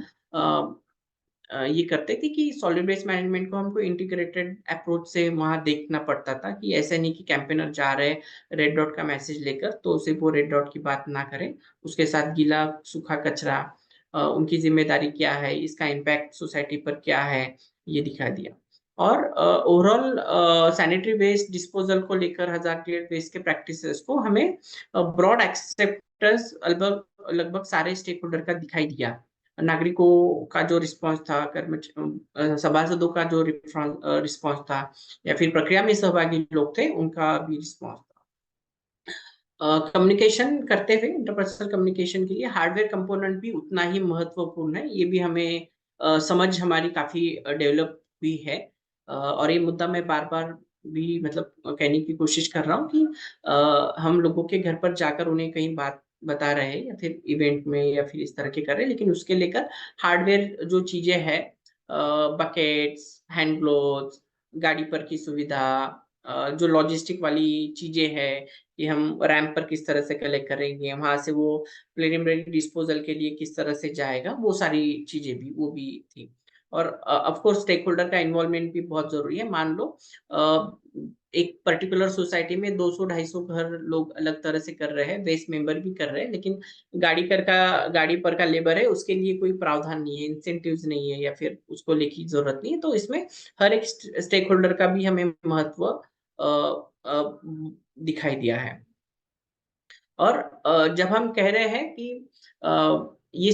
ये करते थे कि सॉलिड वेस्ट मैनेजमेंट को हमको इंटीग्रेटेड अप्रोच से वहाँ देखना पड़ता था, कि ऐसा नहीं कि कैंपेनर जा रहे रेड डॉट का मैसेज लेकर तो सिर्फ वो रेड डॉट की बात ना करें, उसके साथ गीला सूखा कचरा, उनकी जिम्मेदारी क्या है, इसका इम्पैक्ट सोसाइटी पर क्या है, ये दिखा दिया। और ओवरऑल सैनिटरी वेस्ट डिस्पोजल को लेकर हजार वेस्ट के प्रैक्टिसेस को हमें ब्रॉड एक्सेप्टेंस लगभग लगभग सारे स्टेक होल्डर का दिखाई दिया। नागरिकों का जो रिस्पांस था, सभासदों का जो रिस्पांस था, या फिर प्रक्रिया में सहभागी लोग थे उनका भी रिस्पांस था। कम्युनिकेशन करते हुए इंटरपर्सनल कम्युनिकेशन के लिए हार्डवेयर कंपोनेंट भी उतना ही महत्वपूर्ण है, ये भी हमें समझ हमारी काफी डेवलप हुई है। और ये मुद्दा मैं बार बार भी मतलब कहने की कोशिश कर रहा हूँ कि हम लोगों के घर पर जाकर उन्हें कहीं बात बता रहे हैं, या फिर इवेंट में या फिर इस तरह के कर रहे हैं, लेकिन उसके लेकर हार्डवेयर जो चीजें हैं, बकेट्स, हैंड ग्लोव्स, गाड़ी पर की सुविधा, जो लॉजिस्टिक वाली चीजें हैं कि हम रैंप पर किस तरह से कलेक्ट करेंगे, वहां से वो प्रिलिमिनरी डिस्पोजल के लिए किस तरह से जाएगा, वो सारी चीजें भी वो भी थी। और ऑफ कोर्स स्टेक होल्डर का इन्वॉल्वमेंट भी बहुत जरूरी है। मान लो एक पर्टिकुलर सोसाइटी में 200-250 घर लोग अलग तरह से कर रहे हैं, वेस्ट मेंबर भी कर रहे हैं, लेकिन गाड़ी पर का लेबर है, उसके लिए कोई प्रावधान नहीं है, इंसेंटिव्स नहीं है, या फिर उसको लेके जरूरत नहीं है। तो इसमें हर एक स्टेक होल्डर का भी हमें महत्व दिखाई दिया है। और जब हम कह रहे हैं कि ये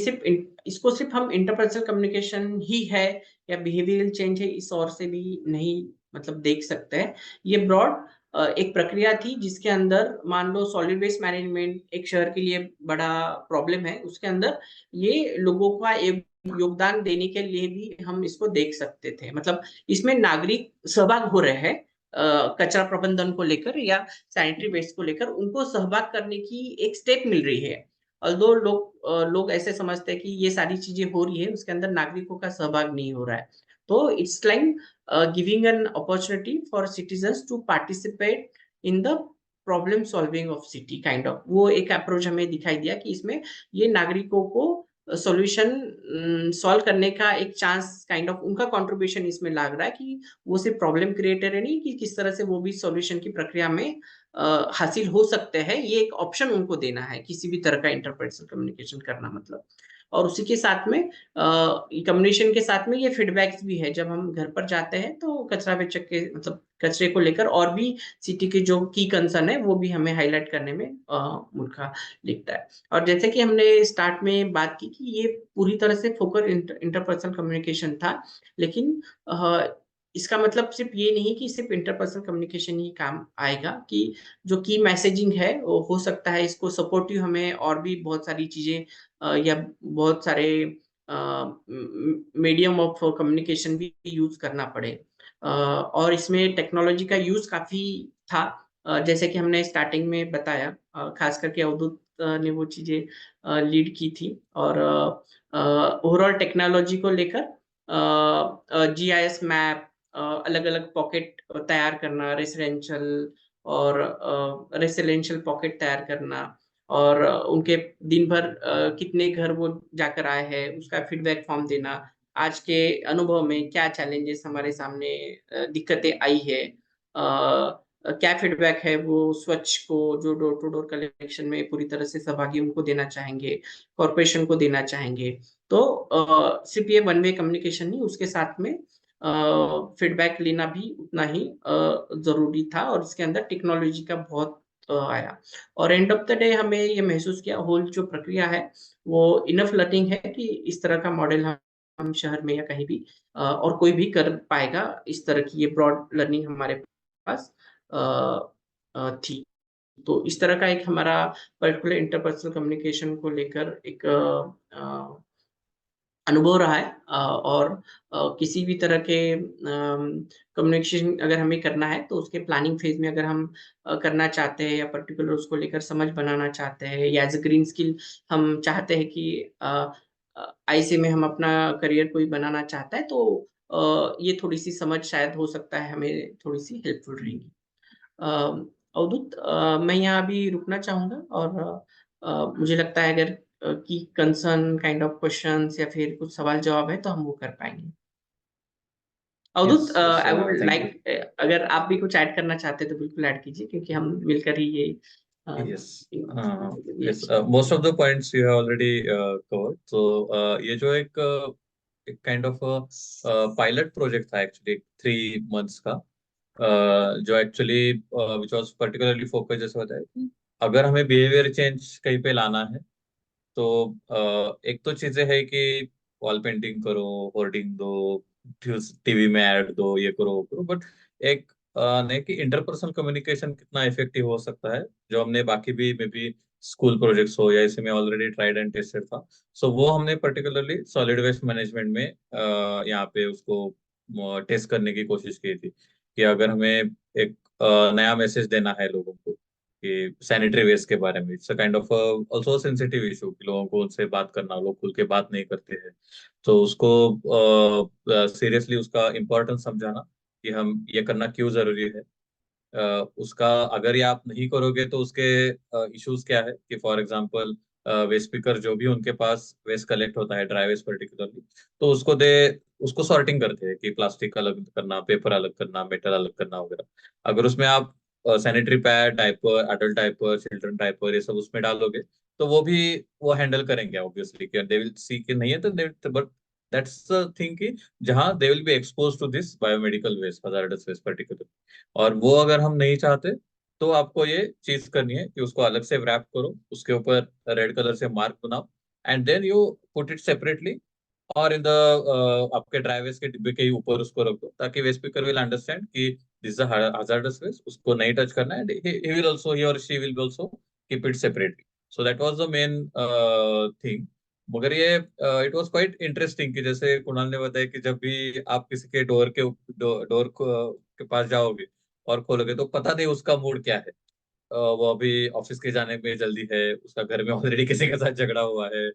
इसको सिर्फ हम इंटरपर्सनल कम्युनिकेशन ही है या बिहेवियरल चेंज है, इस ओर से भी नहीं मतलब देख सकते हैं। ये ब्रॉड एक प्रक्रिया थी जिसके अंदर मान लो सॉलिड वेस्ट मैनेजमेंट एक शहर के लिए बड़ा प्रॉब्लम है, उसके अंदर ये लोगों का एक योगदान देने के लिए भी हम इसको देख सकते थे। मतलब इसमें नागरिक सहभाग हो रहे हैं कचरा प्रबंधन को लेकर या सैनिटरी वेस्ट को लेकर, उनको सहभाग करने की एक स्टेप मिल रही है। ऑल्दो लोग ऐसे समझते हैं कि ये सारी चीजें हो रही है, उसके अंदर नागरिकों का सहभाग नहीं हो रहा है। तो it's like giving an opportunity for citizens to participate in the problem solving of city kind of, वो एक अप्रोच हमें दिखाई दिया कि इसमें ये नागरिकों को सॉल्यूशन सॉल्व करने का एक चांस काइंड ऑफ उनका कंट्रीब्यूशन इसमें लग रहा है कि वो सिर्फ प्रॉब्लम क्रिएटर है नहीं, कि किस तरह से वो भी सॉल्यूशन की प्रक्रिया में हासिल हो सकते हैं, ये एक ऑप्शन उनको देना है किसी भी तरह का इंटरपर्सनल कम्युनिकेशन करना मतलब। और उसी के साथ में कम्युनिकेशन के साथ में ये फीडबैक्स भी है। जब हम घर पर जाते हैं तो कचरा बेचक के मतलब कचरे को लेकर और भी सिटी के जो की कंसर्न है वो भी हमें हाईलाइट करने में मुल्का लिखता है। और जैसे कि हमने स्टार्ट में बात की कि ये पूरी तरह से फोकस इंटरपर्सनल कम्युनिकेशन था, लेकिन इसका मतलब सिर्फ ये नहीं कि सिर्फ इंटरपर्सनल कम्युनिकेशन ही काम आएगा, कि जो की मैसेजिंग है वो हो सकता है इसको सपोर्टिव हमें और भी बहुत सारी चीजें या बहुत सारे मीडियम ऑफ कम्युनिकेशन भी यूज करना पड़े। और इसमें टेक्नोलॉजी का यूज काफी था, जैसे कि हमने स्टार्टिंग में बताया, खास करके अवधूत ने वो चीजें लीड की थी। और ओवरऑल टेक्नोलॉजी को लेकर जीआईएस मैप, अलग-अलग पॉकेट तैयार करना, रेसिडेंशियल पॉकेट तैयार करना, और उनके दिन भर कितने घर वो जाकर आए हैं, उसका फीडबैक फॉर्म देना। आज के अनुभव में क्या चैलेंजेस हमारे सामने दिक्कतें आई है, क्या फीडबैक है वो स्वच्छ को जो डोर टू डोर कलेक्शन में पूरी तरह से सहभागी उनको देना चाहेंगे, कॉर्पोरेशन को देना चाहेंगे। तो सिर्फ ये वन वे कम्युनिकेशन नहीं, उसके साथ में फीडबैक लेना भी उतना ही जरूरी था, और इसके अंदर टेक्नोलॉजी का बहुत आया। और एंड ऑफ द डे हमें ये महसूस किया होल जो प्रक्रिया है वो इनफ लर्निंग है कि इस तरह का मॉडल हम शहर में या कहीं भी और कोई भी कर पाएगा। इस तरह की ये ब्रॉड लर्निंग हमारे पास थी। तो इस तरह का एक हमारा पर्टिकुलर इंटरपर्सनल कम्युनिकेशन को लेकर एक अनुभव रहा है। और किसी भी तरह के कम्युनिकेशन अगर हमें करना है तो उसके प्लानिंग फेज में अगर हम करना चाहते हैं या पर्टिकुलर उसको लेकर समझ बनाना चाहते हैं, या एज अ ग्रीन स्किल हम चाहते हैं कि आईसी में हम अपना करियर कोई बनाना चाहता है, तो ये थोड़ी सी समझ शायद हो सकता है हमें थोड़ी सी हेल्पफुल रहेगी। अवधूत, मैं यहाँ अभी रुकना चाहूंगा, और मुझे लगता है अगर की कंसर्न काइंड ऑफ क्वेश्चंस या फिर कुछ सवाल जवाब है तो हम वो कर पाएंगे। अवधूत, Yes, yes, I would thank you. Like अगर आप भी कुछ ऐड करना चाहते हैं तो बिल्कुल ऐड कीजिए, क्योंकि हम मिलकर ही ये Yes. ये Yes. Most of the points you have already covered. So, ये जो एक काइंड ऑफ पायलट प्रोजेक्ट था एक्चुअली 3 months का, जो actually which was particularly focus, जैसे बताया कि अगर हमें बिहेवियर चेंज कहीं पे लाना है तो एक तो चीजें है कि वॉल पेंटिंग करो, होर्डिंग दो, टीवी में ऐड दो, ये करो वो करो, बट एक नहीं कि इंटरपर्सनल कम्युनिकेशन कितना इफेक्टिव हो सकता है, जो हमने बाकी भी मे बी स्कूल प्रोजेक्ट्स हो या इसे में ऑलरेडी ट्राइड एंड टेस्टेड था। सो वो हमने पर्टिकुलरली सॉलिड वेस्ट मैनेजमेंट में यहाँ पे उसको टेस्ट करने की कोशिश की थी, कि अगर हमें एक नया मैसेज देना है लोगों को कि सैनिटरी वेस्ट के बारे में, it's a kind of also sensitive issue कि लोगों को उनसे बात करना, लोग खुल के बात नहीं करते हैं, तो उसको सीरियसली उसका इम्पोर्टेंस समझाना कि हम ये करना क्यों जरूरी है। उसका अगर ये आप नहीं करोगे तो उसके इश्यूज क्या है कि फॉर एग्जांपल वेस्ट पिकर जो भी उनके पास वेस्ट कलेक्ट होता है, ड्राई वेस्ट पर्टिकुलरली, तो उसको सॉर्टिंग करते हैं कि प्लास्टिक अलग करना, पेपर अलग करना, मेटल अलग करना वगैरह। अगर उसमें आप sanitary pad, diaper, adult diaper, children diaper, ये सब उसमें डालोगे तो वो हैंडल करेंगे ऑब्वियसली, कि दे विल सी कि नहीं है तो बट दैट्स द थिंग कि जहाँ they will be expose to this biomedical waste, hazardous waste particular. और वो अगर हम नहीं चाहते तो आपको ये चीज करनी है कि उसको अलग से रैप करो, उसके ऊपर रेड कलर से मार्क बनाओ, and then you put it separately, और इन द आपके ड्राई वेस्ट के डिब्बे के ही ऊपर उसको रख दो, ताकि वेस्ट पिकर विल अंडरस्टैंड कि दिस इज हजार्डस वेस्ट, उसको नहीं टच करना है, and he will also, he और she will also keep it separately. So that was the main thing. मगर ये इट वाज क्वाइट इंटरेस्टिंग कि जैसे कुणाल ने बताया कि जब भी आप किसी के डोर के पास जाओगे और खोलोगे तो पता नहीं उसका मूड क्या है। वो अभी ऑफिस के जाने में जल्दी है, उसका घर में ऑलरेडी किसी के साथ झगड़ा हुआ है,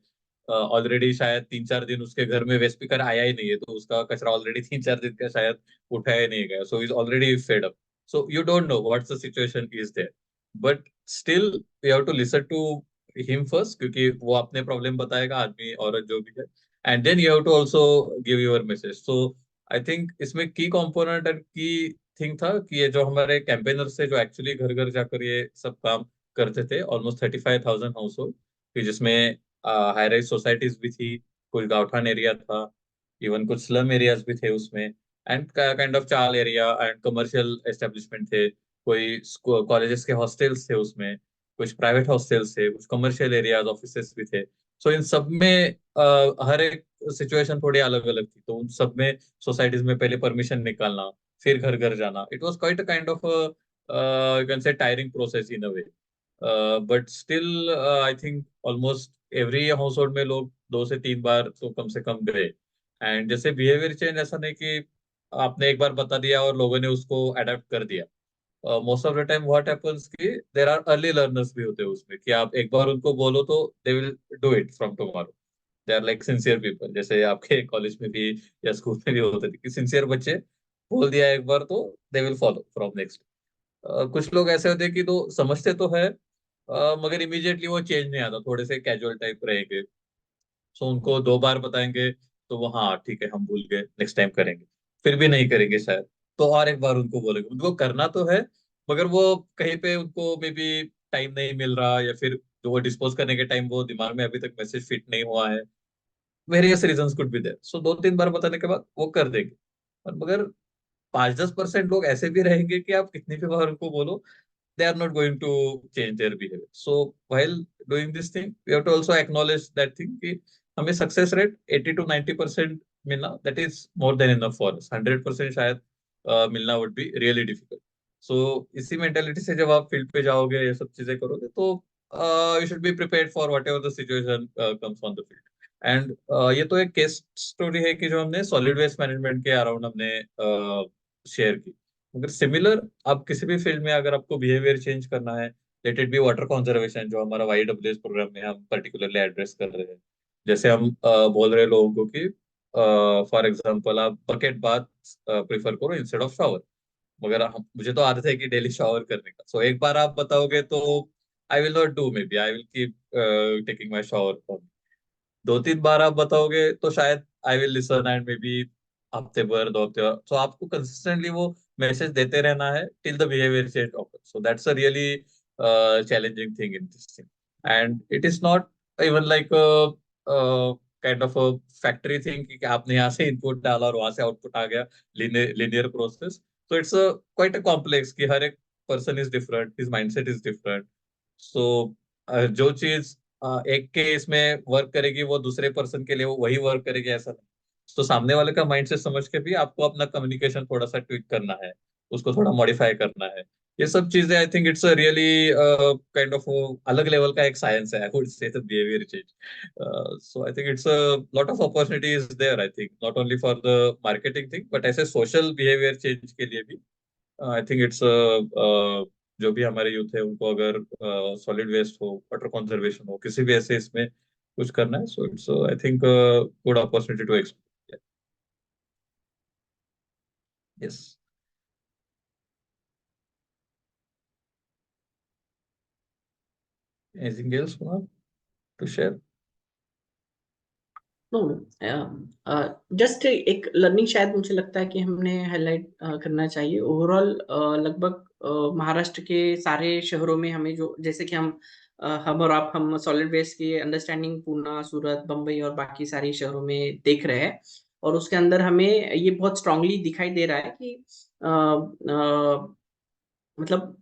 ऑलरेडी शायद 3-4 दिन उसके घर में वेस्ट पिकर आया ही नहीं है, तो उसका कचरा ऑलरेडी 3-4 दिन का शायद उठाया ही नहीं गया, so is already fed up. So you don't know what's the situation is there, but still we have to listen to him first, क्योंकि वो अपने प्रॉब्लम बताएगा, आदमी औरत जो भी है, and then you have to also give your message. So I think इसमें की कंपोनेंट एंड की थिंग था कि ये जो हमारे कैंपेनर से जो एक्चुअली घर घर जाकर ये सब काम करते थे, ऑलमोस्ट 35,000 हाउस होल्ड, कि जिसमें हाई राइज सोसाइटीज भी थी, कुछ गांवठान एरिया था, इवन कुछ स्लम एरियाज भी थे उसमें, एंड काइंड ऑफ चाल एरिया एंड कमर्शियल एस्टेब्लिशमेंट थे, कोई कॉलेजेस के हॉस्टल्स थे उसमें, कुछ प्राइवेट हॉस्टल्स थे, कुछ कमर्शियल एरियाज ऑफिसेस भी थे। सो इन सब में हर एक सिचुएशन थोड़ी अलग अलग थी, तो उन सब में सोसाइटीज में पहले परमिशन निकालना, फिर घर घर जाना, it was quite a kind of you can say tiring process in a way. But still I think almost every house hold में लोग 2 से 3 बार तो कम से कम गए। एंड जैसे बिहेवियर चेंज, ऐसा नहीं कि आपने एक बार बता दिया और लोगों ने उसको अडेप्ट कर दिया। Most of the time what happens कि देर आर अर्ली लर्नर्स भी होते हैं उसमें, कि आप एक बार उनको बोलो तो they will do it from tomorrow. They are like sincere people, जैसे आपके कॉलेज में भी या स्कूल में भी होते थे कि सिंसियर बच्चे, बोल दिया एक बार तो they will follow from next. कुछ लोग ऐसे होते हैं कि तो समझते तो है, मगर इमीडिएटली वो चेंज नहीं आता, थोड़े से कैजुअल टाइप रहेंगे। सो उनको 2 बार बताएंगे तो वो हाँ ठीक है हम भूल गए, नेक्स्ट टाइम करेंगे, फिर भी नहीं करेंगे शायद, तो और एक बार उनको बोलेंगे, उनको करना तो है, मगर वो कहीं पे उनको मे बी टाइम नहीं मिल रहा, या फिर जो वो डिस्पोज करने के टाइम वो दिमाग में अभी तक मैसेज फिट नहीं हुआ है, various reasons could be there. So 2-3 बार बताने के बाद वो कर देंगे। और मगर 5-10% लोग ऐसे भी रहेंगे कि आप कितनी भी बार उनको बोलो, they are not going to change their behavior. So while doing this thing, we have to also acknowledge that thing कि हमें सक्सेस रेट 80 to 90% मिलना, that is more than enough for us. 100% शायद मिलना would be really difficult. So इसी mentality से जब आप field पे जाओगे, ये सब चीजें करोगे, तो you should be prepared for whatever the situation comes on the field. And ये तो एक केस स्टोरी है कि जो हमने सॉलिड वेस्ट मैनेजमेंट के अराउंड हमने शेयर की। अगर सिमिलर आप किसी भी फील्ड में अगर आपको बिहेवियर चेंज करना है, let it be water conservation, जो हमारा YWS प्रोग्राम में हम पर्टिकुलरली एड्रेस कर रहे हैं। जैसे हम बोल रहे हैं लोगों को कि फॉर एग्जांपल आप बकेट बाथ प्रेफर करो इंस्टेड ऑफ शावर, मगर मुझे तो आदत है कि डेली शावर करने का, सो एक बार आप बताओगे तो I will not do, maybe I will keep taking my shower. 2-3 बार आप बताओगे तो शायद I will listen, and maybe हफ्ते भर, 2 हफ्ते भर, तो आपको कंसिस्टेंटली वो मैसेज देते रहना है till the behaviour change occur. So that's a really challenging thing in this thing, and it is not even like kind of a factory thing कि आपने यहाँ से इनपुट डाला और वहां से आउटपुट आ गया, लिनियर प्रोसेस। तो इट्स क्वाइट अ कॉम्प्लेक्स कि हर एक person is different, his mindset is different. So जो चीज एक के इसमें वर्क करेगी वो दूसरे पर्सन के लिए वो वही वर्क करेगी, ऐसा नहीं। तो सामने वाले का माइंड से समझ के भी आपको अपना कम्युनिकेशन थोड़ा सा ट्विक करना है, उसको थोड़ा मॉडिफाई करना है। ये सब चीजें I think it's a really kind of अलग लेवल का एक साइंस है, I would say, the behaviour change. So I think it's a lot of opportunities there, I think not only for the marketing thing, but ऐसे social behaviour change के लिए भी आई think it's जो भी हमारे यूथ है उनको अगर सॉलिड वेस्ट हो, वाटर कंजर्वेशन हो, किसी भी ऐसे इसमें कुछ करना है, so it's I think good opportunity to explore. Yes. Anything else, Kunal, to share? Just एक लर्निंग शायद मुझे लगता है कि हमने हाईलाइट करना चाहिए ओवरऑल। लगभग महाराष्ट्र के सारे शहरों में हमें जो जैसे कि हम और आप हम सॉलिड वेस्ट की अंडरस्टैंडिंग पूना, सूरत, बम्बई और बाकी सारे शहरों में देख रहे हैं। और उसके अंदर हमें ये बहुत स्ट्रांगली दिखाई दे रहा है कि मतलब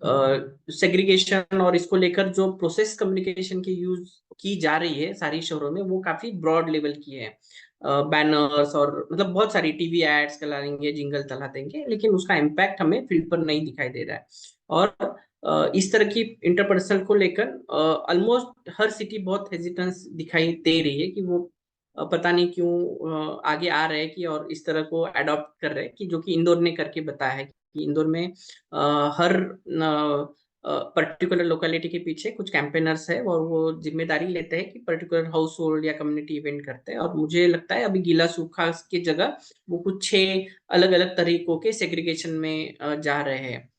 सेग्रीगेशन और इसको लेकर जो प्रोसेस कम्युनिकेशन की यूज की जा रही है सारी शहरों में, वो काफी ब्रॉड लेवल की है। बैनर्स और मतलब बहुत सारी टीवी एड्स चला देंगे, जिंगल चला देंगे, लेकिन उसका इम्पैक्ट हमें फील्ड पर नहीं दिखाई दे रहा है। और इस तरह की इंटरपर्सनल को लेकर ऑलमोस्ट हर सिटी बहुत हेजिटेंस दिखाई दे रही है कि वो पता नहीं क्यों आगे आ रहे हैं कि और इस तरह को अडॉप्ट कर रहे हैं, कि जो कि इंदौर ने करके बताया है कि इंदौर में हर पर्टिकुलर लोकेलिटी के पीछे कुछ कैंपेनर्स है और वो जिम्मेदारी लेते हैं कि पर्टिकुलर हाउस होल्ड या कम्युनिटी इवेंट करते हैं। और मुझे लगता है अभी गीला सूखा की जगह वो कुछ 6 अलग अलग तरीकों के सेग्रीगेशन में जा रहे हैं।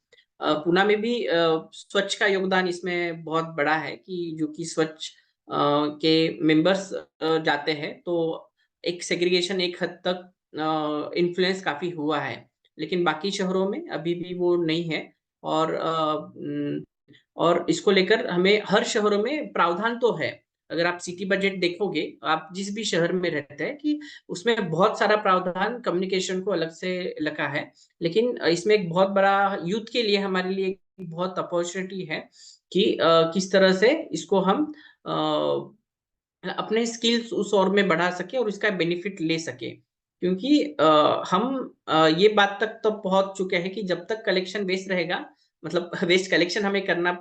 पूना में भी स्वच्छ का योगदान इसमें बहुत बड़ा है कि जो कि स्वच्छ के मेंबर्स जाते हैं, तो एक सेग्रीगेशन एक हद तक इन्फ्लुएंस काफी हुआ है। लेकिन बाकी शहरों में अभी भी वो नहीं है। और और इसको लेकर हमें हर शहरों में प्रावधान तो है। अगर आप सिटी बजट देखोगे, आप जिस भी शहर में रहते हैं, कि उसमें बहुत सारा प्रावधान कम्युनिकेशन को अलग से लगा है। लेकिन इसमें एक बहुत बड़ा यूथ के लिए हमारे लिए एक बहुत अपॉर्चुनिटी है कि किस तरह से इसको हम अपने स्किल्स उस और में बढ़ा सके और इसका बेनिफिट ले सके। क्योंकि हम ये बात तक तो पहुंच चुके हैं कि जब तक कलेक्शन वेस्ट रहेगा, मतलब वेस्ट कलेक्शन हमें करना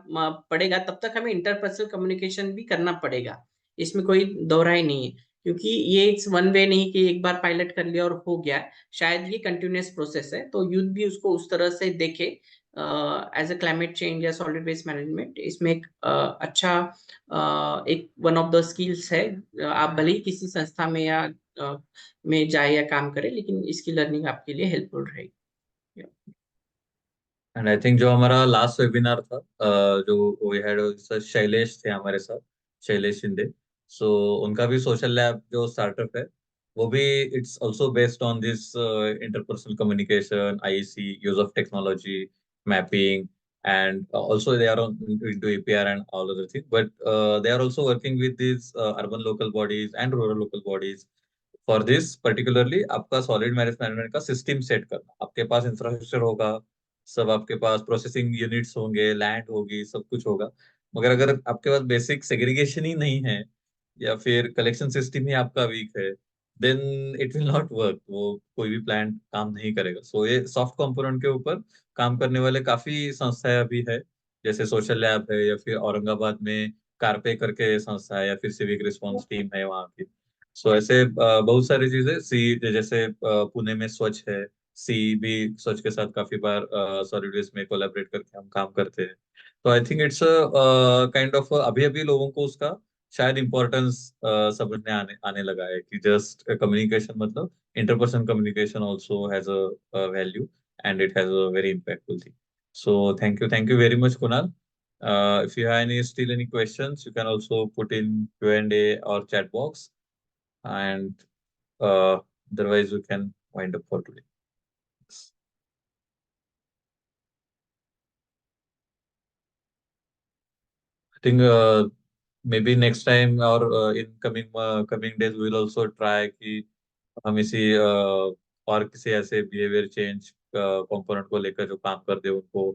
पड़ेगा, तब तक हमें इंटरपर्सनल कम्युनिकेशन भी करना पड़ेगा। इसमें कोई दोहराई नहीं है। क्योंकि ये इट्स वन वे नहीं कि एक बार पायलट कर लिया और हो गया। शायद ये कंटिन्यूअस प्रोसेस है, तो यूथ भी उसको उस तरह से देखे एज अ क्लाइमेट चेंज या सॉलिड वेस्ट मैनेजमेंट। इसमें एक अच्छा एक वन ऑफ द स्किल्स है। आप भले ही किसी संस्था में या में जाए या काम करे, लेकिन इसकी लर्निंग आपके लिए हेल्पफुल रहेगी। एंड आई थिंक जो हमारा लास्ट वेबिनार था, जो वी हैड, शैलेश थे हमारे साथ, शैलेश शिंदे। सो उनका भी सोशल लैब जो स्टार्टअप है, वो भी it's also based on this interpersonal communication, IC, use of technology, mapping, and also they are into APR and all other things, but they are also working with these urban local bodies and rural local bodies for this particularly. आपका solid marriage management का system set करना, आपके पास infrastructure होगा, सब आपके पास processing units होंगे, land होगी, सब कुछ होगा, मगर अगर आपके पास बेसिक सेग्रीगेशन ही नहीं है या फिर कलेक्शन सिस्टम ही आपका वीक है, then it will not work, वो कोई भी प्लान काम नहीं करेगा। सो ये सॉफ्ट कंपोनेंट के ऊपर काम करने वाले काफी संस्थाएं अभी है, जैसे सोशल लैब है, या फिर औरंगाबाद में कारपे करके संस्था है, या फिर सिविक रिस्पॉन्स टीम है वहाँ की। सो ऐसे बहुत सारी चीजें, सी जैसे पुणे में स्वच्छ है, सी भी स्वच्छ के साथ काफी बार सॉलिड वेस्ट में कोलैबोरेट करके हम काम करते हैं। तो आई थिंक इट्स काइंड ऑफ, अभी अभी लोगों को उसका शायद इम्पोर्टेंस समझने आने आने लगा है कि जस्ट कम्युनिकेशन मतलब interpersonal communication also has a value, and it has a very impactful thing. So thank you very much, Kunal. If you have any questions, you can also put in Q&A or chat box, and otherwise we can wind up for today. I think maybe next time or in coming days we will also try कि हम इसी और किसी ऐसे behaviour change component को लेकर जो काम करते हैं उनको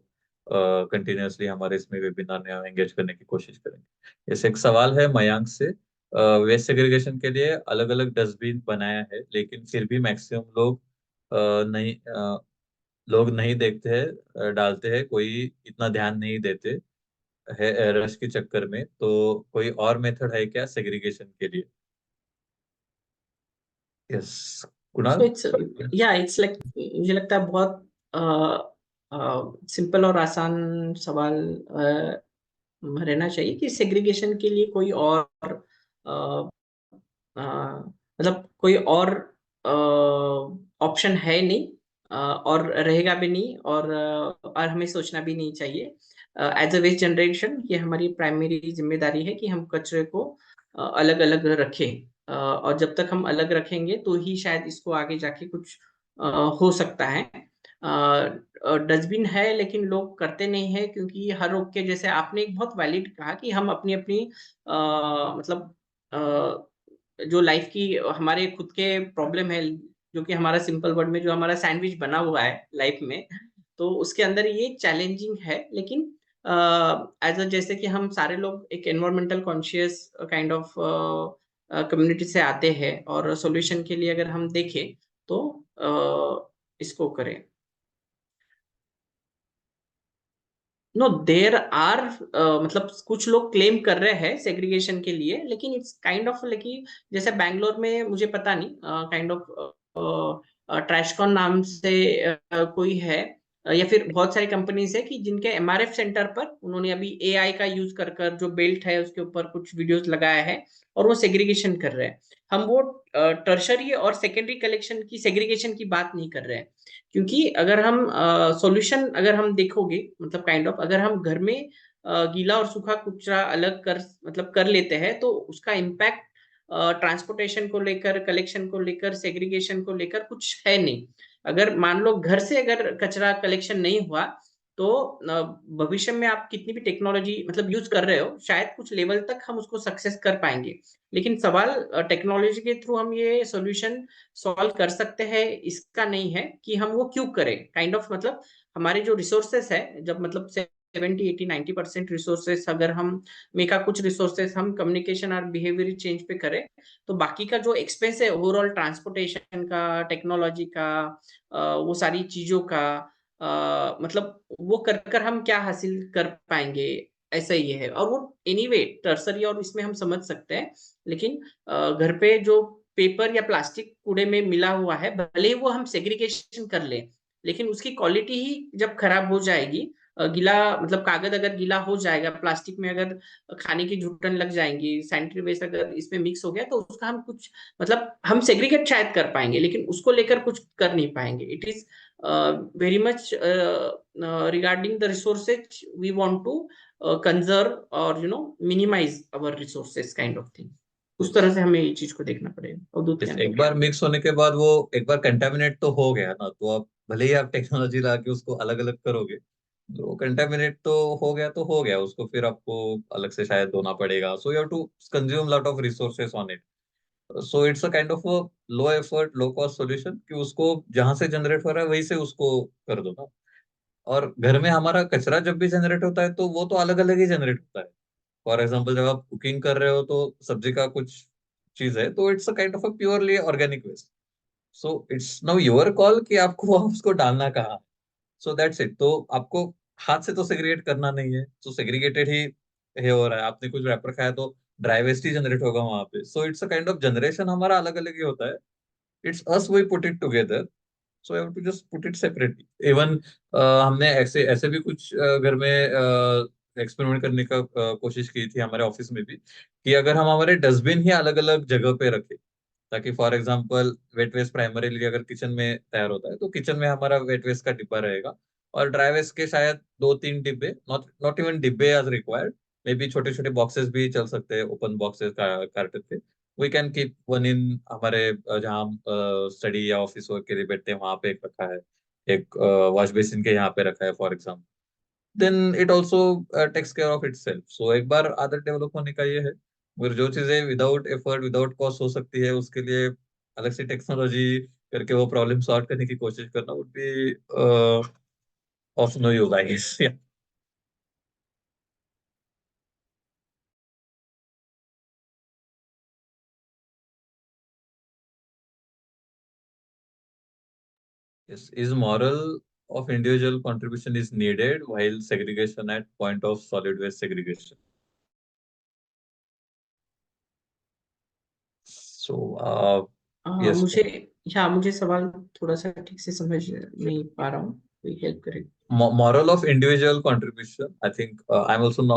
कंटिन्यूअसली हमारे इसमें वेबिनार में एंगेज करने की कोशिश करेंगे। जैसे एक सवाल है मयांक से, वेस्ट सेग्रीगेशन के लिए अलग अलग डस्टबिन बनाया है, लेकिन फिर भी मैक्सिमम लोग नहीं नहीं देखते हैं, डालते हैं, कोई इतना ध्यान नहीं देते है रश के चक्कर में, तो कोई और मेथड है क्या सेग्रीगेशन के लिए? Yes, so Kunal. इट्स या इट्स लाइक, मुझे लगता है बहुत सिंपल और आसान सवाल रहना चाहिए कि सेग्रीगेशन के लिए कोई और मतलब कोई और ऑप्शन है नहीं, और रहेगा भी नहीं, और हमें सोचना भी नहीं चाहिए। एज अ वेस्ट जनरेशन ये हमारी प्राइमरी जिम्मेदारी है कि हम कचरे को अलग अलग रखें, और जब तक हम अलग रखेंगे तो ही शायद इसको आगे जाके कुछ हो सकता है। डस्टबिन है लेकिन लोग करते नहीं है, क्योंकि हर रोग के, जैसे आपने एक बहुत वैलिड कहा कि हम अपनी अपनी मतलब जो लाइफ की हमारे खुद के प्रॉब्लम है, जो कि हमारा सिंपल वर्ड में जो हमारा सैंडविच बना हुआ है लाइफ में, तो उसके अंदर ये चैलेंजिंग है। लेकिन एज अ जैसे कि हम सारे लोग एक environmental conscious kind of community से आते हैं, और सॉल्यूशन के लिए अगर हम देखें तो इसको करें। नो, देर आर मतलब कुछ लोग क्लेम कर रहे हैं सेग्रीगेशन के लिए, लेकिन इट्स काइंड ऑफ लाइक, जैसे बैंगलोर में मुझे पता नहीं, काइंड ऑफ ट्रैशकॉन नाम से कोई है, या फिर बहुत सारी कंपनीज है कि जिनके एमआरएफ सेंटर पर उन्होंने अभी एआई का यूज कर कर जो बेल्ट है उसके ऊपर कुछ वीडियोस लगाया है, और वो सेग्रीगेशन कर रहे हैं। हम वो टर्शरी और सेकेंडरी कलेक्शन की सेग्रीगेशन की बात नहीं कर रहे हैं, क्योंकि अगर हम सॉल्यूशन अगर हम देखोगे, मतलब काइंड ऑफ अगर हम घर में गीला और सूखा कचरा अलग कर मतलब कर लेते हैं, तो उसका इम्पैक्ट ट्रांसपोर्टेशन को लेकर, कलेक्शन को लेकर, सेग्रीगेशन को लेकर कुछ है नहीं। अगर मान लो घर से अगर कचरा कलेक्शन नहीं हुआ, तो भविष्य में आप कितनी भी टेक्नोलॉजी मतलब यूज कर रहे हो, शायद कुछ लेवल तक हम उसको सक्सेस कर पाएंगे। लेकिन सवाल टेक्नोलॉजी के थ्रू हम ये सॉल्यूशन सॉल्व कर सकते हैं इसका नहीं है कि हम वो क्यों करें, काइंड ऑफ मतलब हमारे जो रिसोर्सेस है, जब मतलब 70 80 90% रिसोर्सेस अगर हम में का कुछ रिसोर्सेस हम कम्युनिकेशन और बिहेवियर चेंज पे करें, तो बाकी का जो एक्सपेंस है ओवरऑल ट्रांसपोर्टेशन का, टेक्नोलॉजी का, वो सारी चीजों का, मतलब वो कर कर हम क्या हासिल कर पाएंगे, ऐसा ही है। और वो एनीवे टर्सरी और इसमें हम समझ सकते हैं, लेकिन घर पे जो पेपर या प्लास्टिक कूड़े में मिला हुआ है, भले ही वो हम सेग्रीगेशन कर लें, लेकिन उसकी क्वालिटी ही जब खराब हो जाएगी, गीला मतलब कागज अगर गीला हो जाएगा, प्लास्टिक में अगर खाने की घुटन लग जाएंगी, सैनिटरी वेस्ट अगर इसमें मिक्स हो गया, तो उसका हम कुछ मतलब हम सेग्रीगेट शायद कर पाएंगे, लेकिन उसको लेकर कुछ कर नहीं पाएंगे। It is very much regarding the resources we want to conserve और minimize our resources kind of thing. उस तरह से हमें ये चीज को देखना पड़ेगा। और दूध इस के एक अंदर बार मिक्स होने के बाद वो एक बार कंटेमिनेट तो हो गया ना, तो आप भले ही आप टेक्नोलॉजी ला के उसको अलग अलग करोगे, तो कंटेमिनेट तो हो गया, तो हो गया, उसको फिर आपको अलग से शायद धोना पड़ेगा, so you have to consume lot of resources on it. So it's a kind of low effort low cost solution कि उसको जहां से जनरेट हो रहा है वहीं से उसको कर दो ना। और घर में हमारा कचरा जब भी जनरेट होता है तो वो तो अलग अलग ही जनरेट होता है। फॉर एग्जाम्पल, जब आप कुकिंग कर रहे हो तो सब्जी का कुछ चीज है, तो it's a kind of a purely organic waste. So it's now your call कि आपको वहाँ उसको डालना कहाँ। So that's it. तो आपको हाथ से तो सेग्रीगेट करना नहीं है, तो सेग्रीगेटेड ही है हो रहा है। आपने कुछ रैपर खाया तो ड्राई वेस्ट ही जनरेट होगा वहां पे। So it's a kind of generation हमारा अलग अलग ही होता है। It's as we put it together, so have to just put it separately. Even हमने ऐसे ऐसे भी कुछ घर में एक्सपेरिमेंट करने का कोशिश की थी हमारे ऑफिस में भी, कि अगर हम हमारे डस्टबिन ही अलग अलग जगह पे रखें, ताकि for example wet waste primarily अगर किचन में तैयार होता है तो किचन में हमारा वेट वेस्ट का डिब्बा रहेगा, और ड्राई वेस्ट के शायद 2 3 डिब्बे, नॉट नॉट इवन डिब्बे एज रिक्वायर्ड, मे बी छोटे छोटे बॉक्सेस भी चल सकते हैं, ओपन बॉक्सेस कार्टन के। We can keep one in हमारे जहाँ हम स्टडी या ऑफिस वर्क के लिए बैठते हैं वहां पे एक रखा है, एक वॉश बेसिन के यहाँ पे रखा है for example. Then it also takes care of itself. So एक बार आदत डेवलप होने का ये है। मगर जो चीजें विदाउट एफर्ट विदाउट कॉस्ट हो सकती है, उसके लिए अलग से टेक्नोलॉजी करके वो प्रॉब्लम सॉल्व करने की कोशिश करना would be of no use I guess. Yes, is moral of individual contribution is needed while segregation at point of solid waste segregation. So, yes, मुझे, या मुझे सवाल थोड़ा सा ठीक से समझ नहीं पा रहा हूँ, कोई हेल्प करे। moral of individual contribution. I think I'm also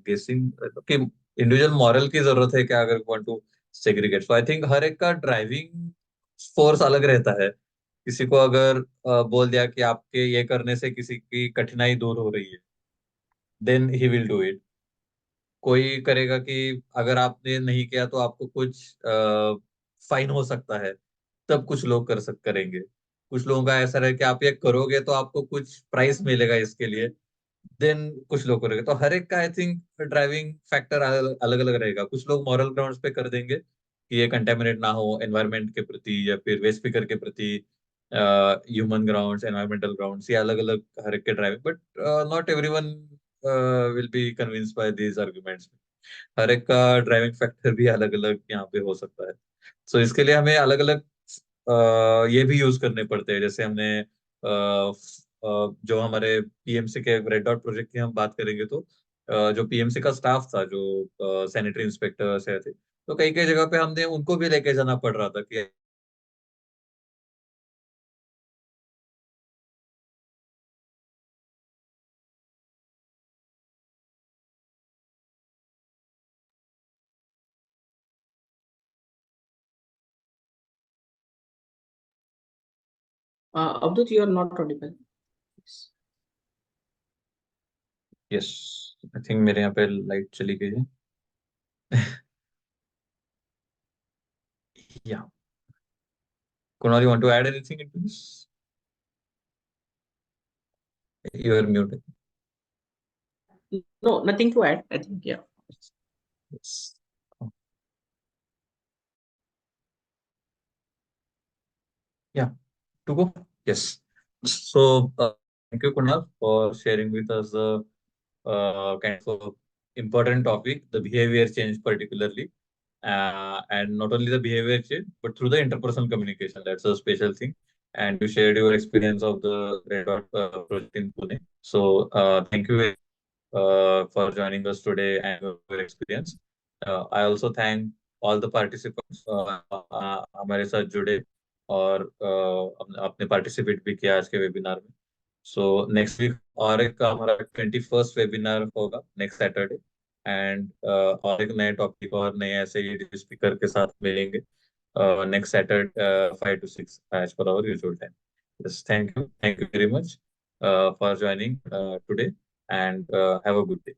guessing कि individual moral की जरूरत है क्या अगर want to segregate. So I think हर एक का driving force अलग रहता है। किसी को अगर बोल दिया कि आपके ये करने से किसी की कठिनाई दूर हो रही है, then he will do it. कोई करेगा कि अगर आपने नहीं किया तो आपको कुछ फाइन हो सकता है, तब कुछ लोग करेंगे। कुछ लोगों का ऐसा रहे कि आप ये करोगे तो आपको कुछ प्राइस मिलेगा इसके लिए, देन कुछ लोग करेंगे। तो हर एक का आई थिंक ड्राइविंग फैक्टर अलग अलग रहेगा। कुछ लोग मॉरल ग्राउंड्स पे कर देंगे कि ये कंटेमिनेट ना हो एनवायरनमेंट के प्रति या फिर वेस्ट स्पीकर के प्रति, ह्यूमन ग्राउंड्स, एनवायरमेंटल ग्राउंड्स, ये अलग अलग हर एक के driving, but not everyone will be convinced by these arguments. हर एक का ड्राइविंग फैक्टर भी अलग अलग यहाँ पे हो सकता है। सो इसके लिए हमें अलग अलग ये भी यूज करने पड़ते हैं। जैसे हमने जो हमारे पीएमसी के रेड डॉट प्रोजेक्ट की हम बात करेंगे, तो जो पीएमसी का स्टाफ था, जो सैनिटरी इंस्पेक्टर्स है थे, तो कई कई जगह पे हमने उनको भी लेके जाना पड़ रहा था कि Abdul, you are not audible. Yes, I think मेरे यहाँ पे लाइट चली गई है। या Kunal, you want to add anything into this? You are muted. No, nothing to add. I think, yeah. Yes. Yeah, to go? Yes. So, thank you, Kunal, for sharing with us the kind of important topic, the behavior change particularly. And not only the behavior change, but through the interpersonal communication. That's a special thing. And you shared your experience of the Red Dot project in Pune. So, thank you for joining us today and your experience. I also thank all the participants हमारे साथ जुड़े और आपने participate भी किया आज के webinar में। सो नेक्स्ट वीक और एक हमारा 21st वेबिनार होगा नेक्स्ट सैटरडे, एंड और एक नए टॉपिक और नए ऐसे ही स्पीकर के साथ मिलेंगे next Saturday 5 to 6 as per our usual time. Yes, thank you very much for joining today, and have a good day.